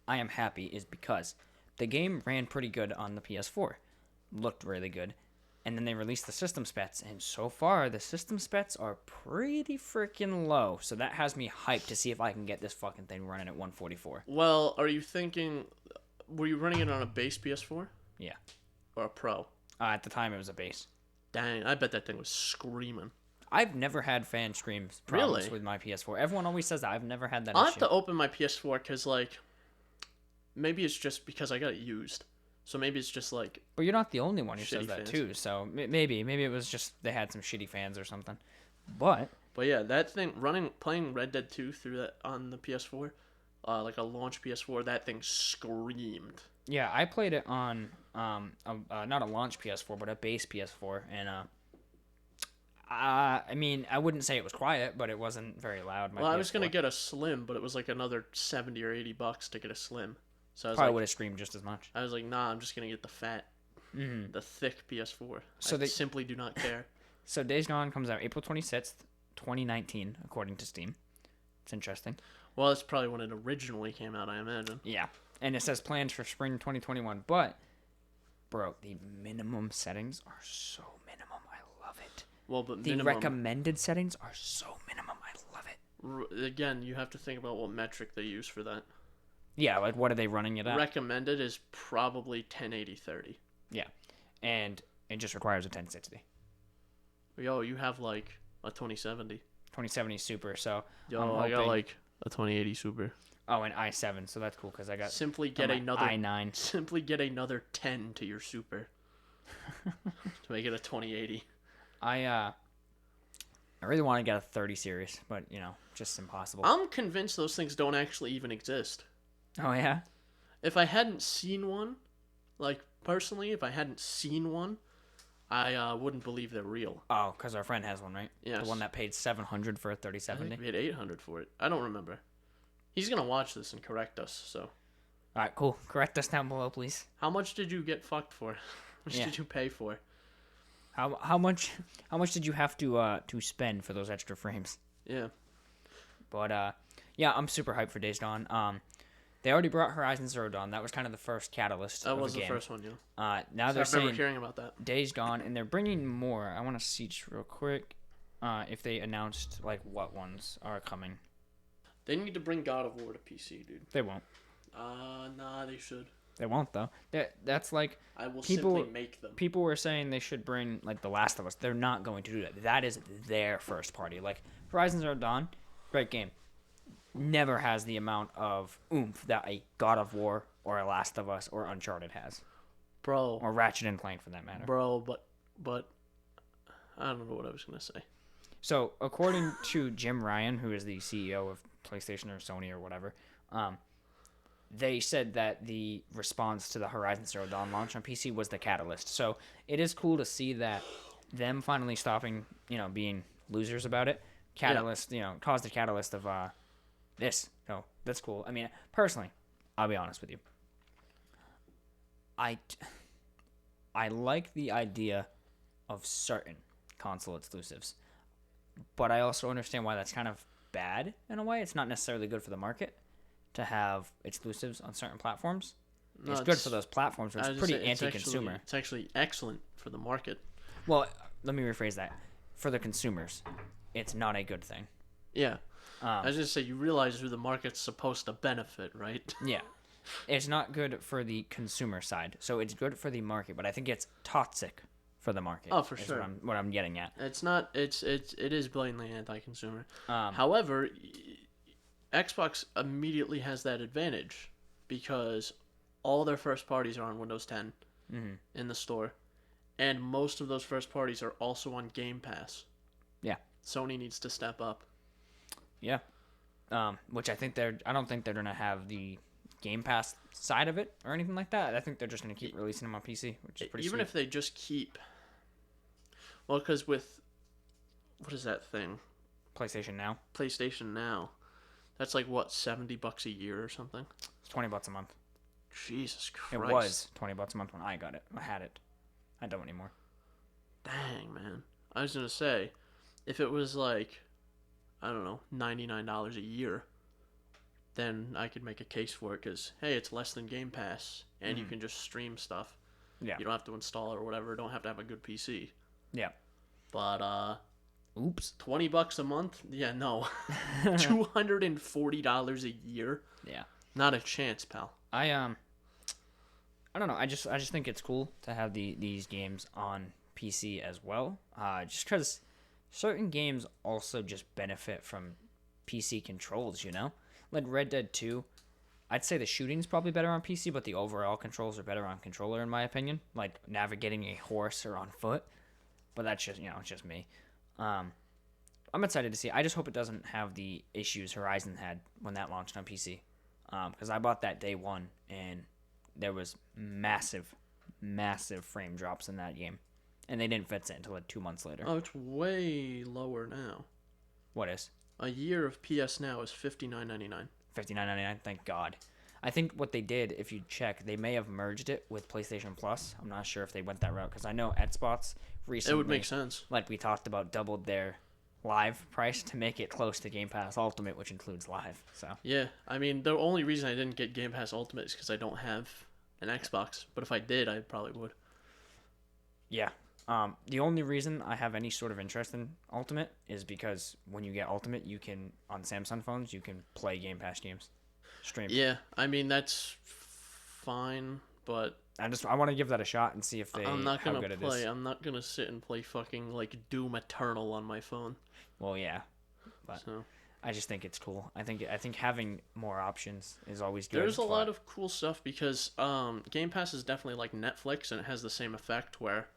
I am happy is because the game ran pretty good on the PS4. Looked really good. And then they released the system specs. And so far, the system specs are pretty freaking low. So that has me hyped to see if I can get this fucking thing running at 144. Well, are you thinking... Were you running it on a base PS4? Yeah. Or a Pro? At the time, it was a base. Dang, I bet that thing was screaming. I've never had fan streams problems with my PS4. Everyone always says that. I've never had that I'll issue. have to open my PS4 because, like, maybe it's just because I got it used. So maybe it's just, like... But you're not the only one who says that, fans. too. So maybe it was just they had some shitty fans or something. But yeah, that thing, playing Red Dead 2 through that on the PS4, like a launch PS4, that thing screamed. yeah, I played it on not a launch PS4, but a base PS4, and I mean, I wouldn't say it was quiet, but it wasn't very loud. Well, I was gonna get a Slim, but it was like another $70 or $80 to get a Slim. So I was probably like, would have screamed just as much. I was like, nah, I'm just gonna get the fat, the thick PS4. So I simply do not care. So Days Gone comes out April 26th, 2019, according to Steam. It's interesting. Well, that's probably when it originally came out, I imagine. Yeah, and it says plans for spring 2021, but bro, the minimum settings are so minimum. I love it. Well, but the recommended settings are so minimum. I love it. Again, you have to think about what metric they use for that. Yeah, like what are they running it at? Recommended is probably 1080-30. Yeah, and it just requires a 1060. Yo, you have like a 2070. 2070 Super, so yo, I got like a 2080 Super. Oh, an i7, so that's cool because I got simply get another i9. Simply get another 10 to your Super to make it a 2080. I really want to get a 30 series, but you know, just impossible. I'm convinced those things don't actually even exist. Oh yeah. If I hadn't seen one, like personally, if I hadn't seen one, I wouldn't believe they're real. Oh, because our friend has one, right? Yes. The one that paid $700 for a 3070. I think we paid $800 for it. I don't remember. He's gonna watch this and correct us. So. All right, cool. Correct us down below, please. How much did you get fucked for? How much did you pay for? How much did you have to spend for those extra frames? Yeah. But yeah, I'm super hyped for Days Gone. They already brought Horizon Zero Dawn. That was kind of the first catalyst. That of was the game. First one, yeah. Now they're saying hearing about that. Days Gone, and they're bringing more. I want to see just real quick if they announced like what ones are coming. They need to bring God of War to PC, dude. They won't. Nah, they should. They won't though. That's like I will simply make them. People were saying they should bring like The Last of Us. They're not going to do that. That is their first party. Like Horizon Zero Dawn, great game. Never has the amount of oomph that a God of War or a Last of Us or Uncharted has. Bro. Or Ratchet and Clank for that matter. Bro, but I don't know what I was gonna say. So according to Jim Ryan, who is the CEO of PlayStation or Sony or whatever, they said that the response to the Horizon Zero Dawn launch on PC was the catalyst. So it is cool to see that them finally stopping, being losers about it. Catalyst, caused the catalyst of this. So that's cool. I mean, personally, I'll be honest with you. I like the idea of certain console exclusives, but I also understand why that's kind of bad in a way. It's not necessarily good for the market to have exclusives on certain platforms. No, it's good for those platforms, but it's pretty anti-consumer. It's actually excellent for the market. Well, let me rephrase that. For the consumers, it's not a good thing. Yeah. I was just say, you realize who the market's supposed to benefit, right? Yeah. It's not good for the consumer side. So it's good for the market, but I think it's toxic for the market. Oh, for sure. What I'm getting at. It's not. It is blatantly anti-consumer. However, Xbox immediately has that advantage because all their first parties are on Windows 10 in the store, and most of those first parties are also on Game Pass. Yeah. Sony needs to step up. Yeah. Which I don't think they're gonna have the Game Pass side of it or anything like that. I think they're just gonna keep releasing them on PC, which is pretty Even sweet. if they just keep. Well, because with what is that thing? PlayStation Now. PlayStation Now. That's like what, $70 a year or something? It's $20 a month. Jesus Christ. It was $20 a month when I got it. I had it. I don't anymore. Dang, man. I was gonna say, if it was like, I don't know, $99 a year, then I could make a case for it because, hey, it's less than Game Pass, and you can just stream stuff. Yeah. You don't have to install it or whatever. Don't have to have a good PC. Yeah. But, oops. $20 a month? Yeah, no. $240 a year? Yeah. Not a chance, pal. I don't know. I just think it's cool to have these games on PC as well. Just because certain games also just benefit from PC controls, you know? Like Red Dead 2, I'd say the shooting's probably better on PC, but the overall controls are better on controller in my opinion. Like navigating a horse or on foot. But that's just, it's just me. I'm excited to see. I just hope it doesn't have the issues Horizon had when that launched on PC. Because I bought that day one, and there was massive frame drops in that game. And they didn't fix it until like 2 months later. Oh, it's way lower now. What is? A year of PS Now is $59.99. $59.99, thank God. I think what they did, if you check, they may have merged it with PlayStation Plus. I'm not sure if they went that route, because I know Xbox recently, it would make sense, like we talked about, doubled their live price to make it close to Game Pass Ultimate, which includes live. So yeah, I mean, the only reason I didn't get Game Pass Ultimate is because I don't have an Xbox. But if I did, I probably would. Yeah. The only reason I have any sort of interest in Ultimate is because when you get Ultimate, you can, on Samsung phones, you can play Game Pass games. Stream. Yeah, I mean, that's fine, but I want to give that a shot and see if they I'm not gonna how good play. it is. I'm not gonna sit and play fucking like Doom Eternal on my phone. Well, yeah, but So I just think it's cool. I think having more options is always good. there's a lot of cool stuff because Game Pass is definitely like Netflix, and it has the same effect where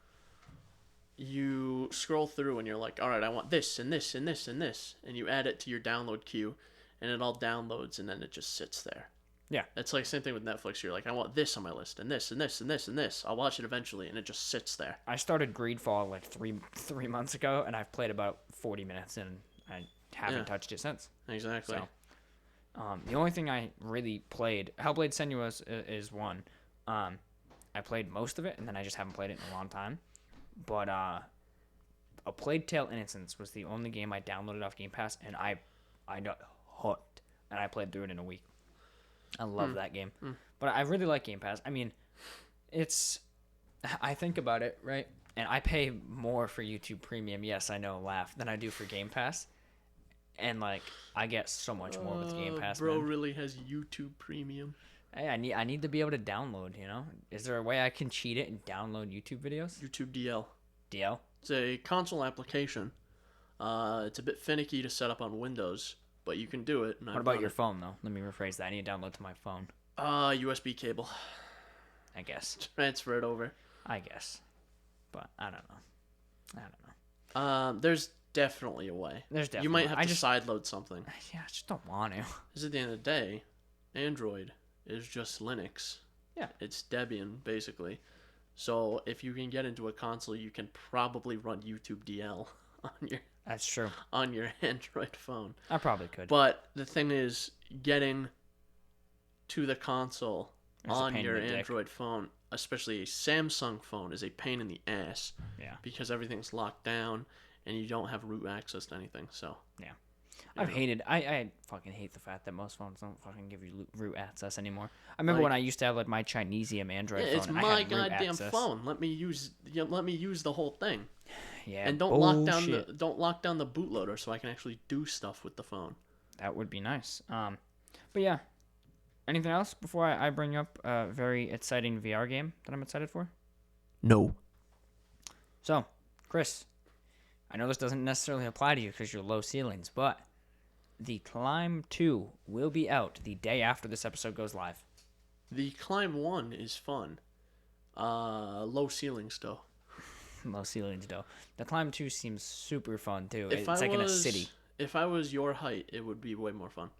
you scroll through and you're like, all right, I want this and this and this and this, and you add it to your download queue, and it all downloads, and then it just sits there. Yeah. It's like same thing with Netflix. You're like, I want this on my list, and this and this and this and this. I'll watch it eventually, and it just sits there. I started Greedfall like three months ago, and I've played about 40 minutes, and I haven't touched it since. Exactly. So, the only thing I really played, Hellblade Senua's is one. I played most of it, and then I just haven't played it in a long time. But A Plague Tale Innocence was the only game I downloaded off Game Pass, and I got hooked, and I played through it in a week. I love that game. But I really like Game Pass. I mean, I think about it, right? And I pay more for YouTube Premium, yes, I know, laugh, than I do for Game Pass. And, like, I get so much more with Game Pass, bro man. really has YouTube Premium. Hey, I need to be able to download, you know? Is there a way I can cheat it and download YouTube videos? YouTube DL. DL? It's a console application. It's a bit finicky to set up on Windows, but you can do it. What about your phone, though? Let me rephrase that. I need to download to my phone. USB cable. I guess. Transfer it over. I guess. But I don't know. There's definitely a way. There's definitely. You might have to sideload something. Yeah, I just don't want to. Because at the end of the day, Android is just Linux. Yeah. It's Debian, basically. So if you can get into a console, you can probably run YouTube DL That's true. on your Android phone. I probably could. But the thing is, getting to the console It's a on pain your in the dick. Android phone, especially a Samsung phone, is a pain in the ass. Yeah. Because everything's locked down and you don't have root access to anything. So Yeah. I fucking hate the fact that most phones don't fucking give you root access anymore. I remember when I used to have like my Chinesium Android phone. It's and I my had root goddamn access. phone. Let me use the whole thing. Yeah, and don't lock down the bootloader so I can actually do stuff with the phone. That would be nice. But yeah, anything else before I bring up a very exciting VR game that I'm excited for? No. So, Chris, I know this doesn't necessarily apply to you because you're low ceilings, but the Climb 2 will be out the day after this episode goes live. The Climb 1 is fun. Low ceilings though. Low ceilings though. The Climb 2 seems super fun too. It's like in a city. If I was your height, it would be way more fun.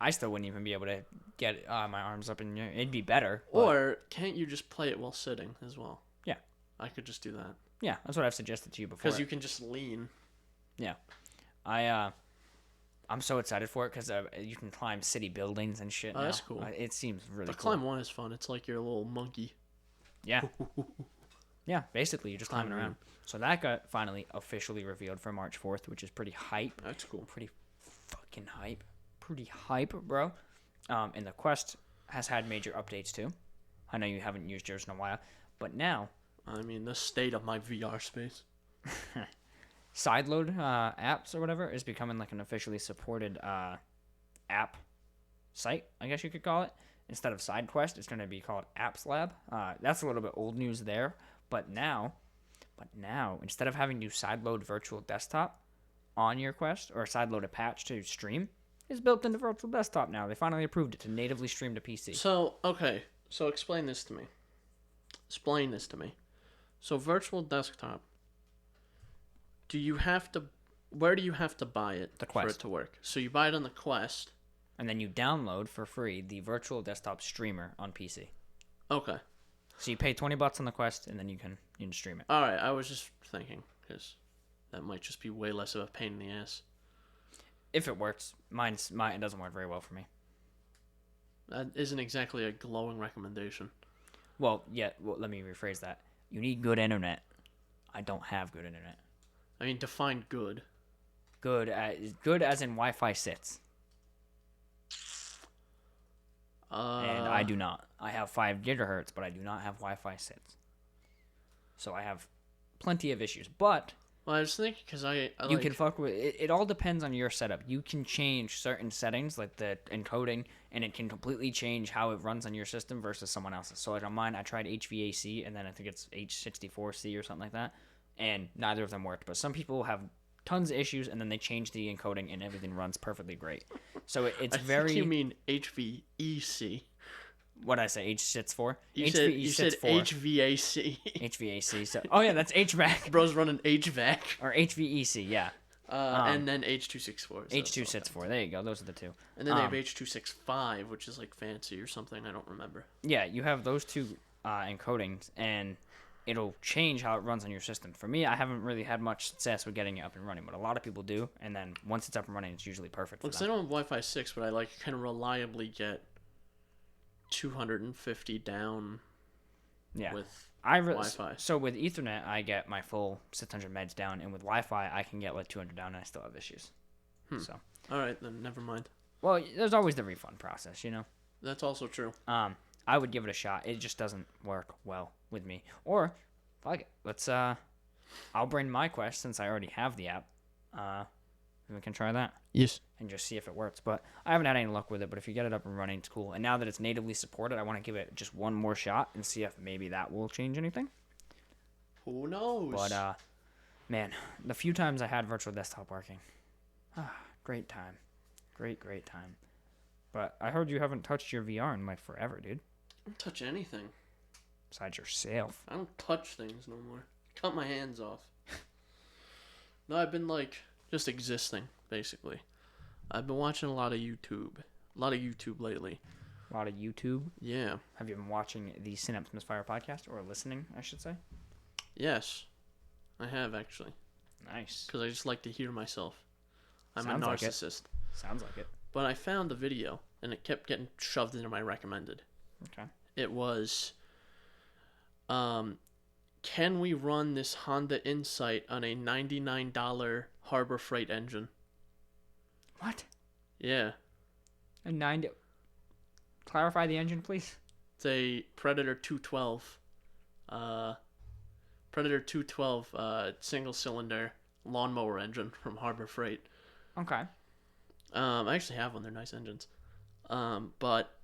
I still wouldn't even be able to get my arms up in your... It'd be better. Or can't you just play it while sitting as well? Yeah. I could just do that. Yeah, that's what I've suggested to you before. Because you can just lean. Yeah. I'm so excited for it because you can climb city buildings and shit. Oh, that's cool. It seems really cool. The Climb 1 is fun. It's like your little monkey. Yeah. Yeah, basically you're just climbing around. So that got finally officially revealed for March 4th, which is pretty hype. That's cool. Pretty fucking hype. Pretty hype, bro. And the Quest has had major updates too. I know you haven't used yours in a while, but now... I mean, the state of my VR space. Sideload apps or whatever is becoming like an officially supported app site, I guess you could call it. Instead of SideQuest, it's going to be called Apps Lab. That's a little bit old news there, but now, instead of having to sideload virtual desktop on your Quest or sideload a patch to stream, it's built into virtual desktop now. They finally approved it to natively stream to PC. So explain this to me. So virtual desktop, where do you have to buy it for it to work? So you buy it on the Quest. And then you download for free the virtual desktop streamer on PC. Okay. So you pay $20 on the Quest, and then you can stream it. All right, I was just thinking, because that might just be way less of a pain in the ass. If it works. Mine it doesn't work very well for me. That isn't exactly a glowing recommendation. Well, let me rephrase that. You need good internet. I don't have good internet. I mean, define good. Good as in Wi-Fi sits. And I do not. I have 5 gigahertz, but I do not have Wi-Fi sits. So I have plenty of issues. But well, I was thinking because you can fuck with it. It all depends on your setup. You can change certain settings like the encoding, and it can completely change how it runs on your system versus someone else's. So like on mine, I tried HVAC, and then I think it's H64C or something like that, and neither of them worked. But some people have tons of issues, and then they change the encoding, and everything runs perfectly great. So it's I think you mean HVEC. What did I say? H sits for? You said HVAC. HVAC. So that's HVAC. Bro's running HVAC. Or HVEC, yeah. And then H264. So H2 sits for. There you go. Those are the two. And then they have H265, which is like fancy or something. I don't remember. Yeah, you have those two encodings, and it'll change how it runs on your system. For me, I haven't really had much success with getting it up and running, but a lot of people do. And then once it's up and running, it's usually perfect for them. Because I don't have Wi-Fi 6, but I can reliably get 250 down with Wi-Fi. So with Ethernet, I get my full 600 megs down, and with Wi-Fi, I can get like 200 down, and I still have issues. So. All right, then never mind. Well, there's always the refund process, you know? That's also true. I would give it a shot. It just doesn't work well with me. Or, fuck it. Let's, I'll bring my Quest since I already have the app. We can try that. Yes. And just see if it works. But I haven't had any luck with it, but if you get it up and running, it's cool. And now that it's natively supported, I want to give it just one more shot and see if maybe that will change anything. Who knows? But, man, the few times I had virtual desktop working, great time. Great time. But I heard you haven't touched your VR in like forever, dude. I don't touch anything. Besides yourself. I don't touch things no more. Cut my hands off. No, I've been just existing, basically. I've been watching a lot of YouTube. A lot of YouTube lately. A lot of YouTube? Yeah. Have you been watching the Synapse Misfire Podcast? Or listening, I should say? Yes. I have, actually. Nice. Because I just like to hear myself. I'm Sounds a like narcissist. Sounds like it. But I found the video, and it kept getting shoved into my recommended. Okay. It was, can we run this Honda Insight on a $99 Harbor Freight engine? What? Yeah. A 9... Clarify the engine, please. It's a Predator 212. Predator 212 single-cylinder lawnmower engine from Harbor Freight. Okay. I actually have one. They're nice engines. But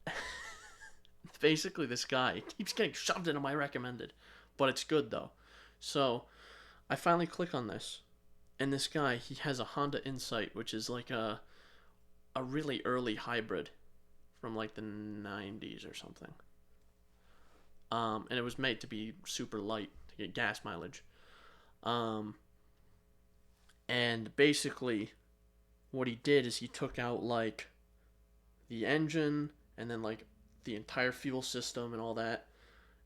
basically this guy keeps getting shoved into my recommended. But it's good, though. So I finally click on this. And this guy, he has a Honda Insight, which is like a really early hybrid from like the 90s or something. And it was made to be super light to get gas mileage. And basically what he did is he took out like the engine and then like the entire fuel system and all that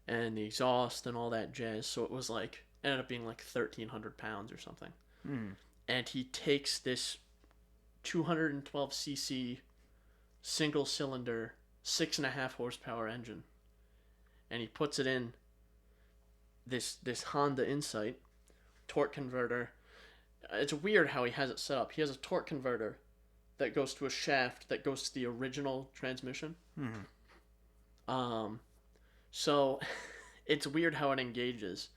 and the exhaust and all that jazz. So it was like, ended up being like 1,300 pounds or something. And he takes this 212cc single cylinder 6.5 horsepower engine and he puts it in this Honda Insight torque converter. It's weird how he has it set up. He has a torque converter that goes to a shaft that goes to the original transmission. So it's weird how it engages.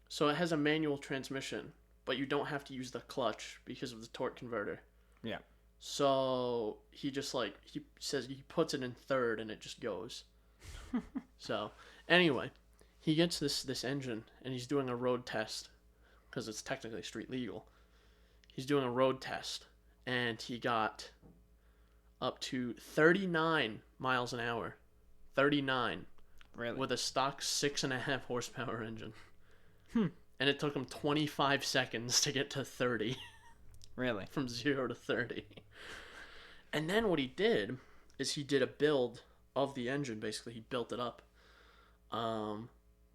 So it has a manual transmission, but you don't have to use the clutch because of the torque converter. Yeah. So he just like, he says he puts it in third and it just goes. So anyway, he gets this engine and he's doing a road test because it's technically street legal. He's doing a road test and he got up to 39 miles an hour. 39. Really? With a stock 6.5 horsepower engine. And it took him 25 seconds to get to 30. Really? From 0 to 30. And then what he did is he did a build of the engine, basically. He built it up.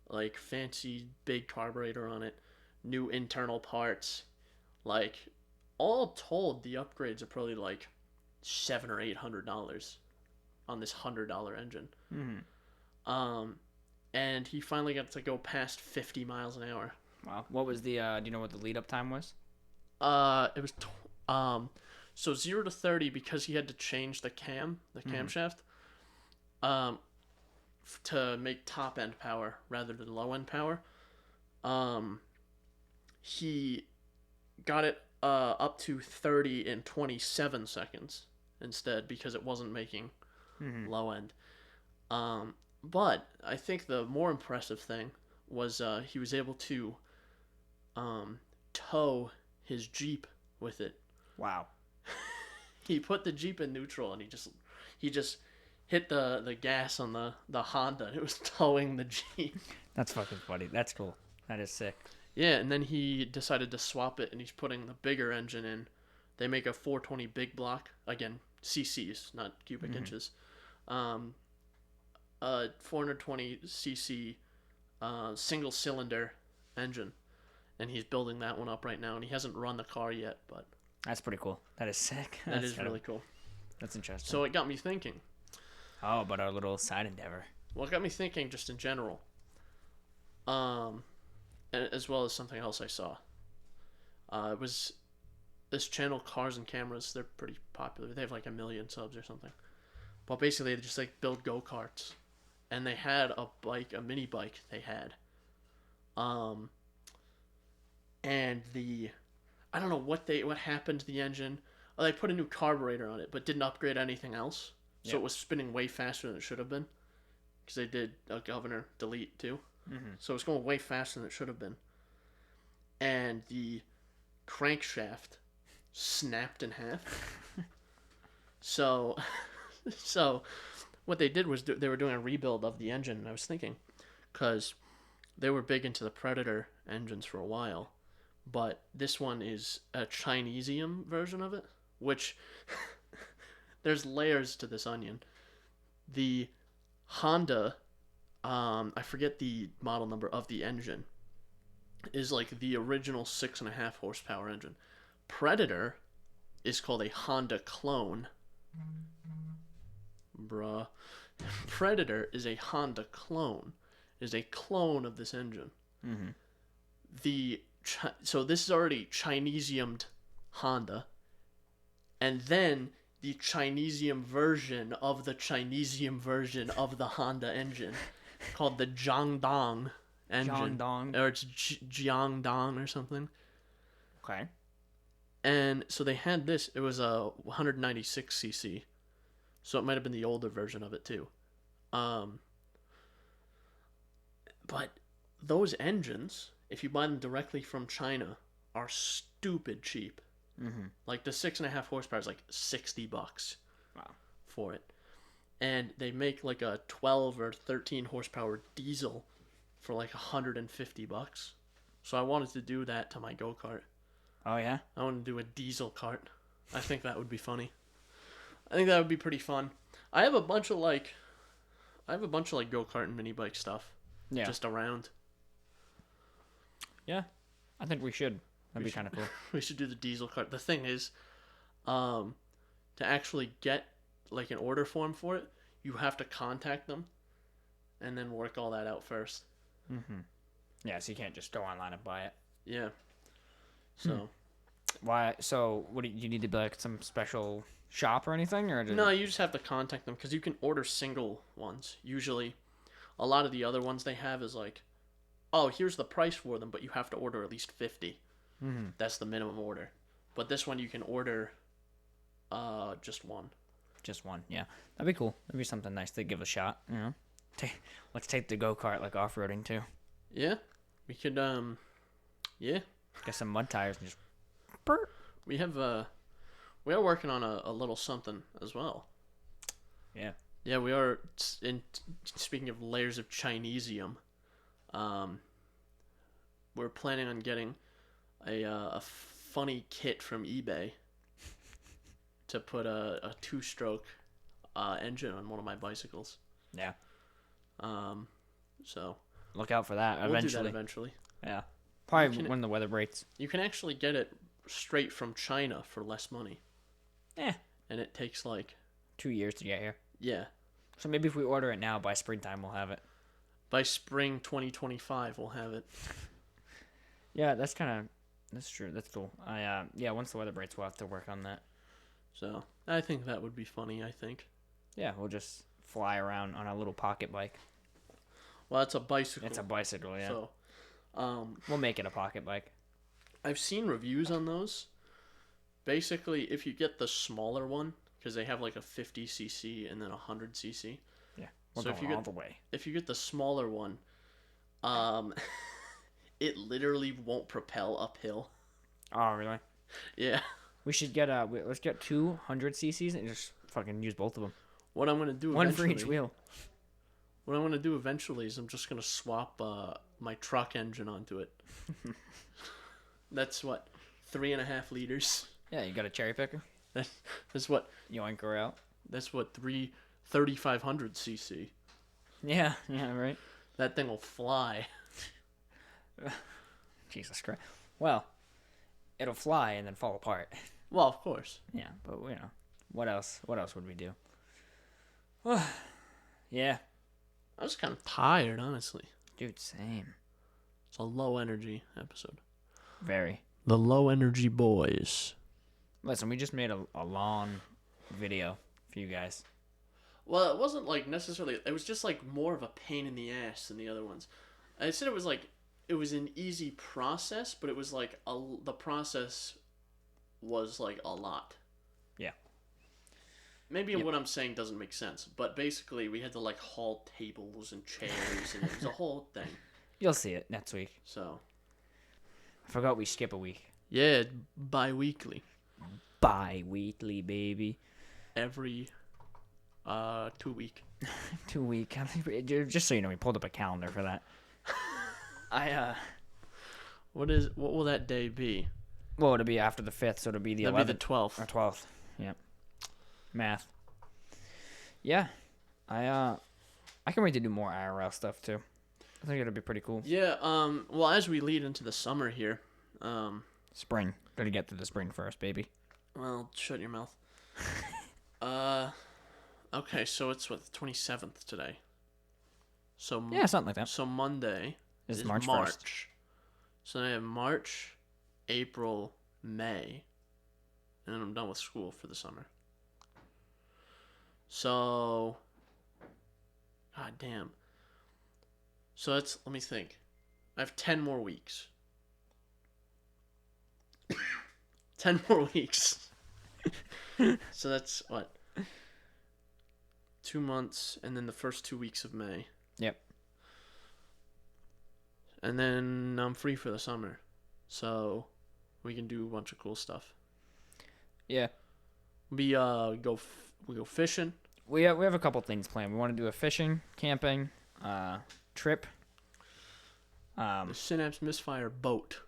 Like fancy big carburetor on it, new internal parts. Like, all told, the upgrades are probably like $700 or $800 on this $100 engine. And he finally got to go past 50 miles an hour. Wow. What was the, do you know what the lead up time was? It was, so 0 to 30, because he had to change the camshaft, to make top end power rather than low end power. He got it, up to 30 in 27 seconds instead because it wasn't making low end. But I think the more impressive thing was he was able to tow his Jeep with it. Wow. He put the Jeep in neutral and he just hit the gas on the Honda and it was towing the Jeep. That's fucking funny. That's cool. That is sick. Yeah, and then he decided to swap it and he's putting the bigger engine in. They make a 420 big block. Again, cc's, not cubic inches. 420cc single cylinder engine. And he's building that one up right now and he hasn't run the car yet, but That's pretty cool. That is sick. that is really cool. That's interesting. So it got me thinking. Oh, about our little side endeavor. Well, it got me thinking just in general. As well as something else I saw. It was this channel, Cars and Cameras. They're pretty popular. They have like 1 million subs or something. But basically, they just like build go-karts. And they had a bike, a mini bike they had. And I don't know what happened to the engine. Oh, they put a new carburetor on it, but didn't upgrade anything else. So it was spinning way faster than it should have been. Because they did a governor delete too. So it's going way faster than it should have been. And the crankshaft snapped in half. So what they did was they were doing a rebuild of the engine. And I was thinking, because they were big into the Predator engines for a while. But this one is a Chinesium version of it. Which, there's layers to this onion. The Honda, I forget the model number of the engine, is like the original 6.5 horsepower engine. Predator is called a Honda clone. Bruh. Predator is a Honda clone. Is a clone of this engine. So this is already Chinesiumed Honda. and then the Chinesium version of the Chinesium version of the Honda engine, called the Jiangdong engine. Jiangdong. Or it's Jiangdong or something. Okay. And so they had this. It was a 196cc. So it might have been the older version of it too. But those engines, if you buy them directly from China, are stupid cheap. Mm-hmm. Like the 6.5 horsepower is like $60 Wow. for it. And they make like a 12 or 13 horsepower diesel for like $150. So I wanted to do that to my go-kart. Oh, yeah? I want to do a diesel kart. I think that would be funny. I think that would be pretty fun. I have a bunch of go-kart and mini bike stuff. Yeah. Just around. Yeah. I think we should. That'd be kind of cool. We should do the diesel kart. The thing is, to actually get like an order form for it, you have to contact them and then work all that out first. Mm-hmm. Yeah, so you can't just go online and buy it. Yeah. So. Why? So, what do you need to be like some special shop or anything, or No, you just have to contact them because you can order single ones. Usually, a lot of the other ones they have is like, oh, here's the price for them, but you have to order at least 50. Mm-hmm. That's the minimum order. But this one you can order, just one. Just one, yeah. That'd be cool. That'd be something nice to give a shot. You know, let's take the go kart like off roading too. Yeah, we could. Yeah. Get some mud tires and just. We have we are working on a little something as well. Yeah. Yeah, we are. Speaking of layers of Chinesium, we're planning on getting a funny kit from eBay to put a 2-stroke engine on one of my bicycles. Yeah. So look out for that. we'll Eventually. do that eventually. Yeah. Probably when the weather breaks. You can actually get it straight from China for less money. Yeah. And it takes like 2 years to get here. Yeah. So maybe if we order it now, by springtime we'll have it. By spring 2025 we'll have it. Yeah, that's true. That's cool. Yeah, once the weather breaks we'll have to work on that. So I think that would be funny, I think. Yeah, we'll just fly around on a little pocket bike. Well, it's a bicycle. It's a bicycle, yeah. So we'll make it a pocket bike. I've seen reviews on those. Basically, if you get the smaller one, because they have like a 50cc and then a 100cc. Yeah, we're so going if you all get the way. If you get the smaller one, it literally won't propel uphill. Oh, really? Yeah. We should get let's get 200 cc's and just fucking use both of them. What I'm gonna do one for each wheel. What I'm gonna do eventually is I'm just gonna swap my truck engine onto it. That's what, 3.5 liters. Yeah, you got a cherry picker. That's what. Yoink her out. That's what 3,500cc. Yeah, right. That thing will fly. Jesus Christ. Well, it'll fly and then fall apart. Well, of course. Yeah, but you know, what else? What else would we do? Yeah. I was kind of tired, honestly. Dude, same. It's a low energy episode. Very. The low energy boys. Listen, we just made a long video for you guys. Well, it wasn't like necessarily. It was just like more of a pain in the ass than the other ones. I said it was like it was an easy process, but it was like the process was like a lot. Yeah. Maybe what I'm saying doesn't make sense, but basically we had to like haul tables and chairs, and it was a whole thing. You'll see it next week. So. I forgot we skip a week. Yeah, bi-weekly. Bi-weekly, baby. Every 2 week. 2 week. Just so you know, we pulled up a calendar for that. What will that day be? Well, it'll be after the 5th, so it'll be the 11th. That'll be the 12th. Or 12th. Yep. Math. Yeah. I can wait to do more IRL stuff too. I think it'll be pretty cool. Yeah, well, as we lead into the summer here, spring. Gotta get to the spring first, baby. Well, shut your mouth. Okay, so it's what, the 27th today. So yeah, something like that. So Monday is March 1st. So I have March, April, May. and then I'm done with school for the summer. So, god damn. So let me think. I have 10 more weeks. 10 more weeks. So that's what? 2 months, and then the first 2 weeks of May. Yep. And then I'm free for the summer. So we can do a bunch of cool stuff. Yeah. We go fishing. We have a couple things planned. We want to do a fishing, camping, trip. The Synapse Misfire boat.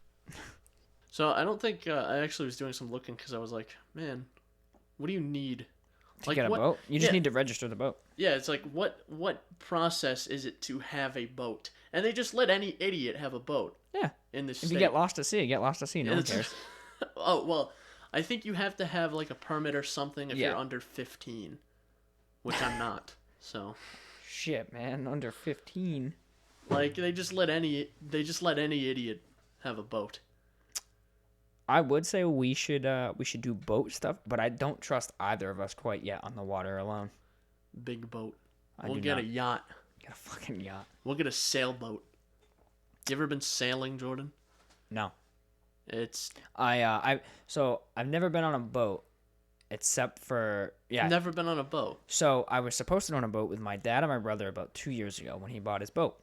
So I don't think I actually was doing some looking because I was like, man, what do you need to get a boat? You just need to register the boat. Yeah, it's like what process is it to have a boat? And they just let any idiot have a boat. Yeah. In this If state. you get lost at sea, No one cares. Oh well, I think you have to have like a permit or something if you're under 15, which I'm not. So. Shit, man, under 15. Like they just let any idiot have a boat. I would say we should do boat stuff, but I don't trust either of us quite yet on the water alone. Big boat. We'll get a yacht. Get a fucking yacht. We'll get a sailboat. You ever been sailing, Jordan? No. It's so I've never been on a boat except for Never been on a boat. So I was supposed to go on a boat with my dad and my brother about 2 years ago when he bought his boat.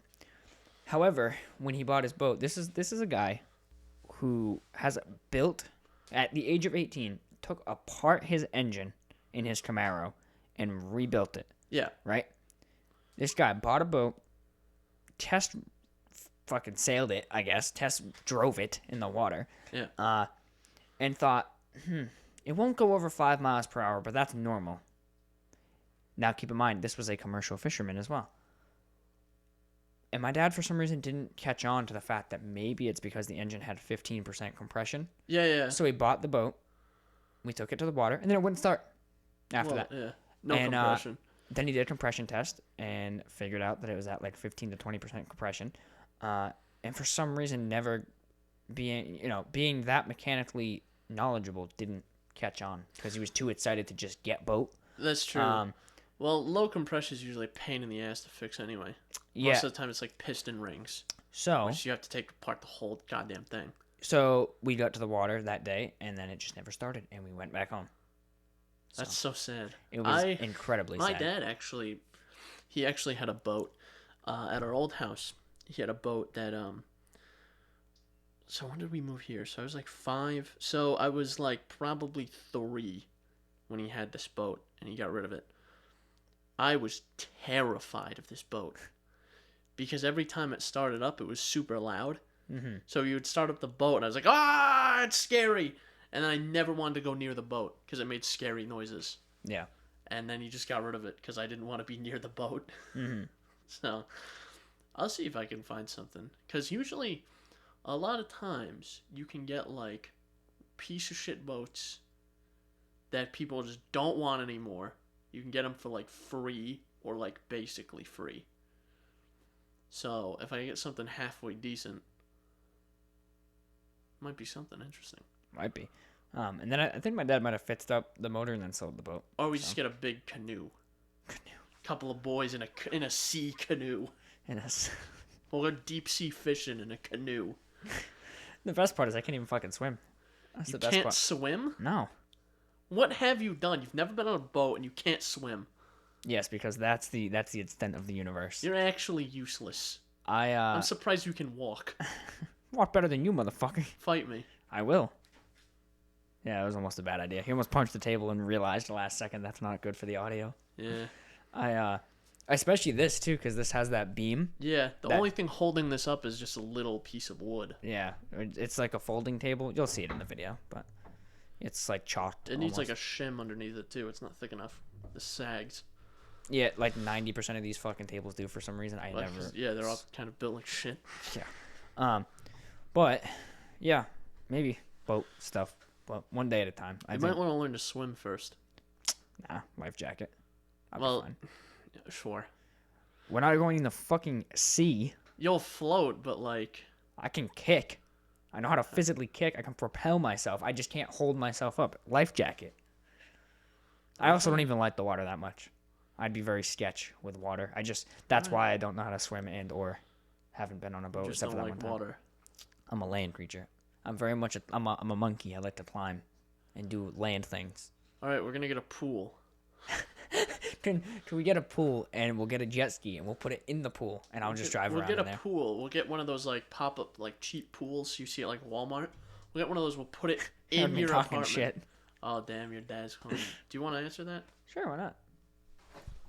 However, when he bought his boat, this is a guy who has built, at the age of 18, took apart his engine in his Camaro and rebuilt it. Yeah. Right? This guy bought a boat, fucking sailed it, I guess. Drove it in the water. Yeah. And thought, it won't go over 5 miles per hour, but that's normal. Now, keep in mind, this was a commercial fisherman as well. And my dad, for some reason, didn't catch on to the fact that maybe it's because the engine had 15% compression. Yeah. So he bought the boat. We took it to the water, and then it wouldn't start after that. Yeah. No compression. Then he did a compression test and figured out that it was at like 15 to 20% compression. And for some reason, never being that mechanically knowledgeable, didn't catch on because he was too excited to just get boat. That's true. Well, low compression is usually a pain in the ass to fix anyway. Yeah. Most of the time, it's like piston rings. So which you have to take apart the whole goddamn thing. So we got to the water that day, and then it just never started, and we went back home. That's so sad. It was incredibly sad. My dad actually had a boat at our old house. He had a boat that So when did we move here? So I was like 5. So I was like probably 3 when he had this boat, and he got rid of it. I was terrified of this boat because every time it started up, it was super loud. Mm-hmm. So you would start up the boat, and I was like, it's scary. And then I never wanted to go near the boat because it made scary noises. Yeah. And then he just got rid of it because I didn't want to be near the boat. Mm-hmm. So I'll see if I can find something. Because usually, a lot of times, you can get like piece of shit boats that people just don't want anymore. You can get them for like free or like basically free. So if I get something halfway decent, might be something interesting. Might be. And then I think my dad might have fixed up the motor and then sold the boat. Or we just get a big canoe. Couple of boys in a sea canoe. We'll go deep sea fishing in a canoe. The best part is I can't even fucking swim. That's the best part. You can't swim? No. What have you done? You've never been on a boat and you can't swim. Yes, because that's the extent of the universe. You're actually useless. I'm surprised you can walk. Walk better than you, motherfucker. Fight me. I will. Yeah, it was almost a bad idea. He almost punched the table and realized the last second that's not good for the audio. Yeah. Especially this too, because this has that beam. Yeah, the only thing holding this up is just a little piece of wood. Yeah, it's like a folding table. You'll see it in the video, but it's like chalked. It needs like a shim underneath it too. It's not thick enough. It sags. Yeah, like 90% of these fucking tables do for some reason. Yeah, they're all kind of built like shit. Yeah. But yeah, maybe boat stuff. But one day at a time. You might want to learn to swim first. Nah, life jacket. I'll be fine. Yeah, sure. We're not going in the fucking sea. You'll float, but like... I can kick. I know how to physically kick. I can propel myself. I just can't hold myself up. Life jacket. I also don't even like the water that much. I'd be very sketch with water. That's why I don't know how to swim and or haven't been on a boat Just except for don't that like one time. water. I'm a land creature. I'm very much I'm a monkey. I like to climb and do land things. All right, we're gonna get a pool. Can we get a pool and we'll get a jet ski and we'll put it in the pool and I'll just drive around in there. We'll get a pool. We'll get one of those like pop-up like cheap pools you see at like Walmart. We'll get one of those. We'll put it in your apartment. Shit. Oh damn, your dad's calling. Do you want to answer that? Sure, why not?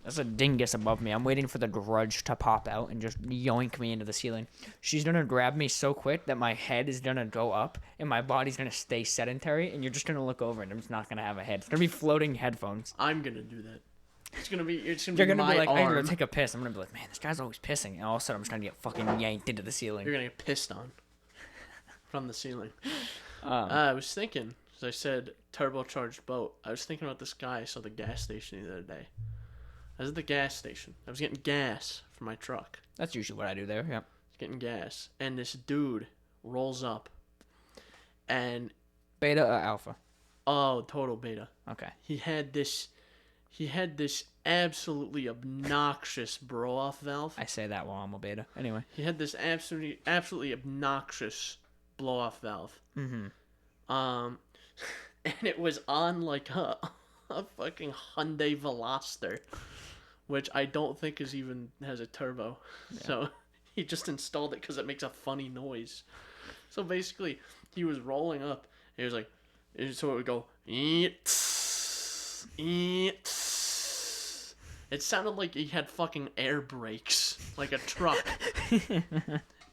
There's a dingus above me. I'm waiting for the grudge to pop out and just yoink me into the ceiling. She's gonna grab me so quick that my head is gonna go up and my body's gonna stay sedentary and you're just gonna look over and I'm just not gonna have a head. It's gonna be floating headphones. I'm gonna do that. You're gonna be like, arm. I'm gonna take a piss. I'm gonna be like, man, this guy's always pissing. And all of a sudden I'm just gonna get fucking yanked into the ceiling. You're gonna get pissed on from the ceiling. I was thinking, as I said, turbocharged boat. I was thinking about this guy I saw at the gas station the other day. I was at the gas station. I was getting gas for my truck. That's usually what I do there, yeah. Getting gas. And this dude rolls up. And... Beta or alpha? Oh, total beta. Okay. He had this absolutely obnoxious blow-off valve. I say that while I'm a beta. Anyway. He had this absolutely obnoxious blow-off valve. Mm-hmm. And it was on like a fucking Hyundai Veloster, which I don't think has a turbo. Yeah. So he just installed it because it makes a funny noise. So basically, he was rolling up. And he was like, so it would go. It sounded like he had fucking air brakes, like a truck.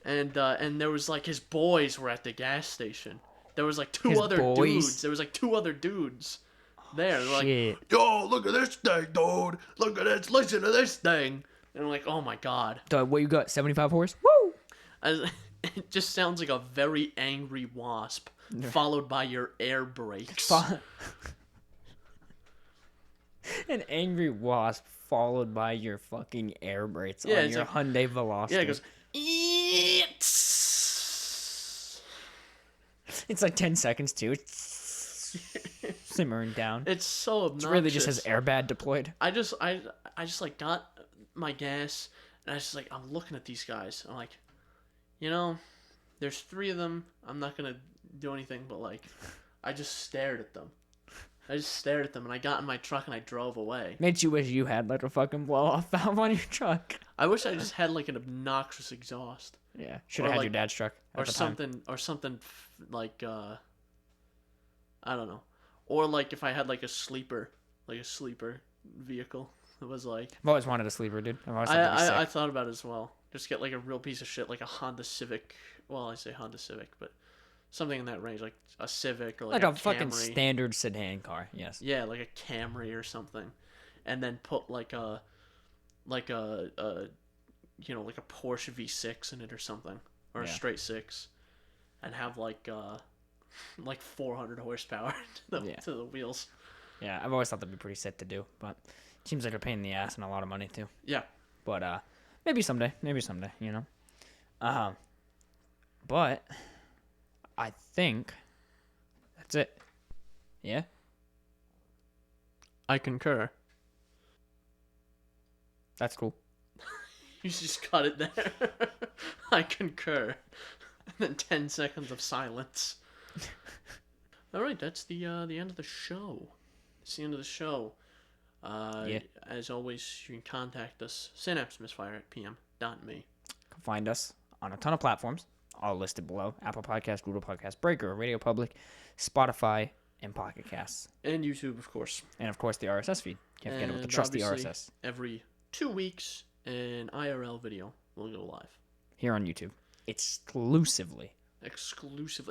And there was like his boys were at the gas station. There was like two other dudes. There was like two other dudes there. They're like, yo, look at this thing, dude. Look at this. Listen to this thing. And I'm like, oh my god. What you got? 75 horse? Woo! It just sounds like a very angry wasp, followed by your air brakes. An angry wasp followed by your fucking air brakes on your like, Hyundai Veloster. Yeah, it goes. It's like 10 seconds too. Simmering down. It's so obnoxious. It really just has airbag deployed. I just like got my gas and I just like I'm looking at these guys. I'm like, there's 3 of them. I'm not gonna do anything, but like, I just stared at them. And I got in my truck and I drove away. Made you wish you had like a fucking blow-off valve on your truck. I wish I just had like an obnoxious exhaust. Yeah, should have had your dad's truck. Or something like I don't know. Or like if I had like a sleeper vehicle. It was like I've always wanted a sleeper, dude. I thought about it as well. Just get like a real piece of shit, like a Honda Civic. Well, I say Honda Civic, but something in that range, like a Civic or like a fucking standard sedan car. Yes. Yeah, like a Camry or something, and then put like a Porsche V6 in it or something, or a straight 6, and have like 400 horsepower to the wheels. Yeah, I've always thought that'd be pretty sick to do, but it seems like a pain in the ass and a lot of money too. Yeah. But maybe someday, But I think that's it. Yeah? I concur. That's cool. You just cut it there. I concur. And then 10 seconds of silence. All right, that's the end of the show. It's the end of the show. As always, you can contact us, synapsemisfire@pm.me. You can find us on a ton of platforms, all listed below. Apple Podcast, Google Podcast, Breaker, Radio Public, Spotify, and Pocket Casts. And YouTube, of course. And, of course, the RSS feed. Can't forget about the trusty RSS. Every 2 weeks, an IRL video will go live. Here on YouTube. Exclusively.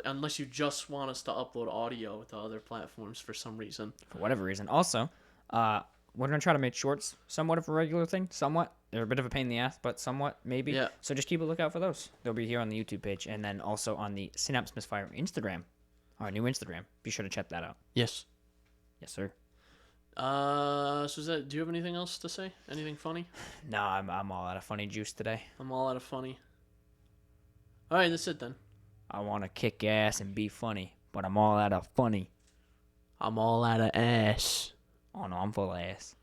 Unless you just want us to upload audio to other platforms for some reason. For whatever reason. Also, we're going to try to make shorts somewhat of a regular thing. Somewhat. They're a bit of a pain in the ass, but somewhat, maybe. Yeah. So just keep a lookout for those. They'll be here on the YouTube page and then also on the Synapse Misfire Instagram. Our new Instagram. Be sure to check that out. Yes. Yes, sir. Do you have anything else to say? Anything funny? No, I'm all out of funny juice today. I'm all out of funny. All right, that's it then. I want to kick ass and be funny, but I'm all out of funny. I'm all out of ass. Oh no, I'm full of ass.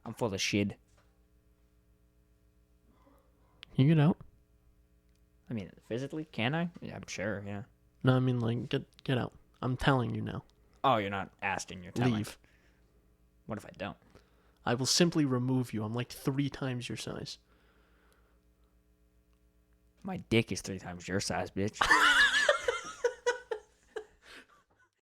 I'm full of shit. You get out? I mean, physically, can I? Yeah, I'm sure, yeah. No, I mean, like, get out. I'm telling you now. Oh, you're not asking, you're telling. Leave. What if I don't? I will simply remove you. I'm like 3 times your size. My dick is 3 times your size, bitch.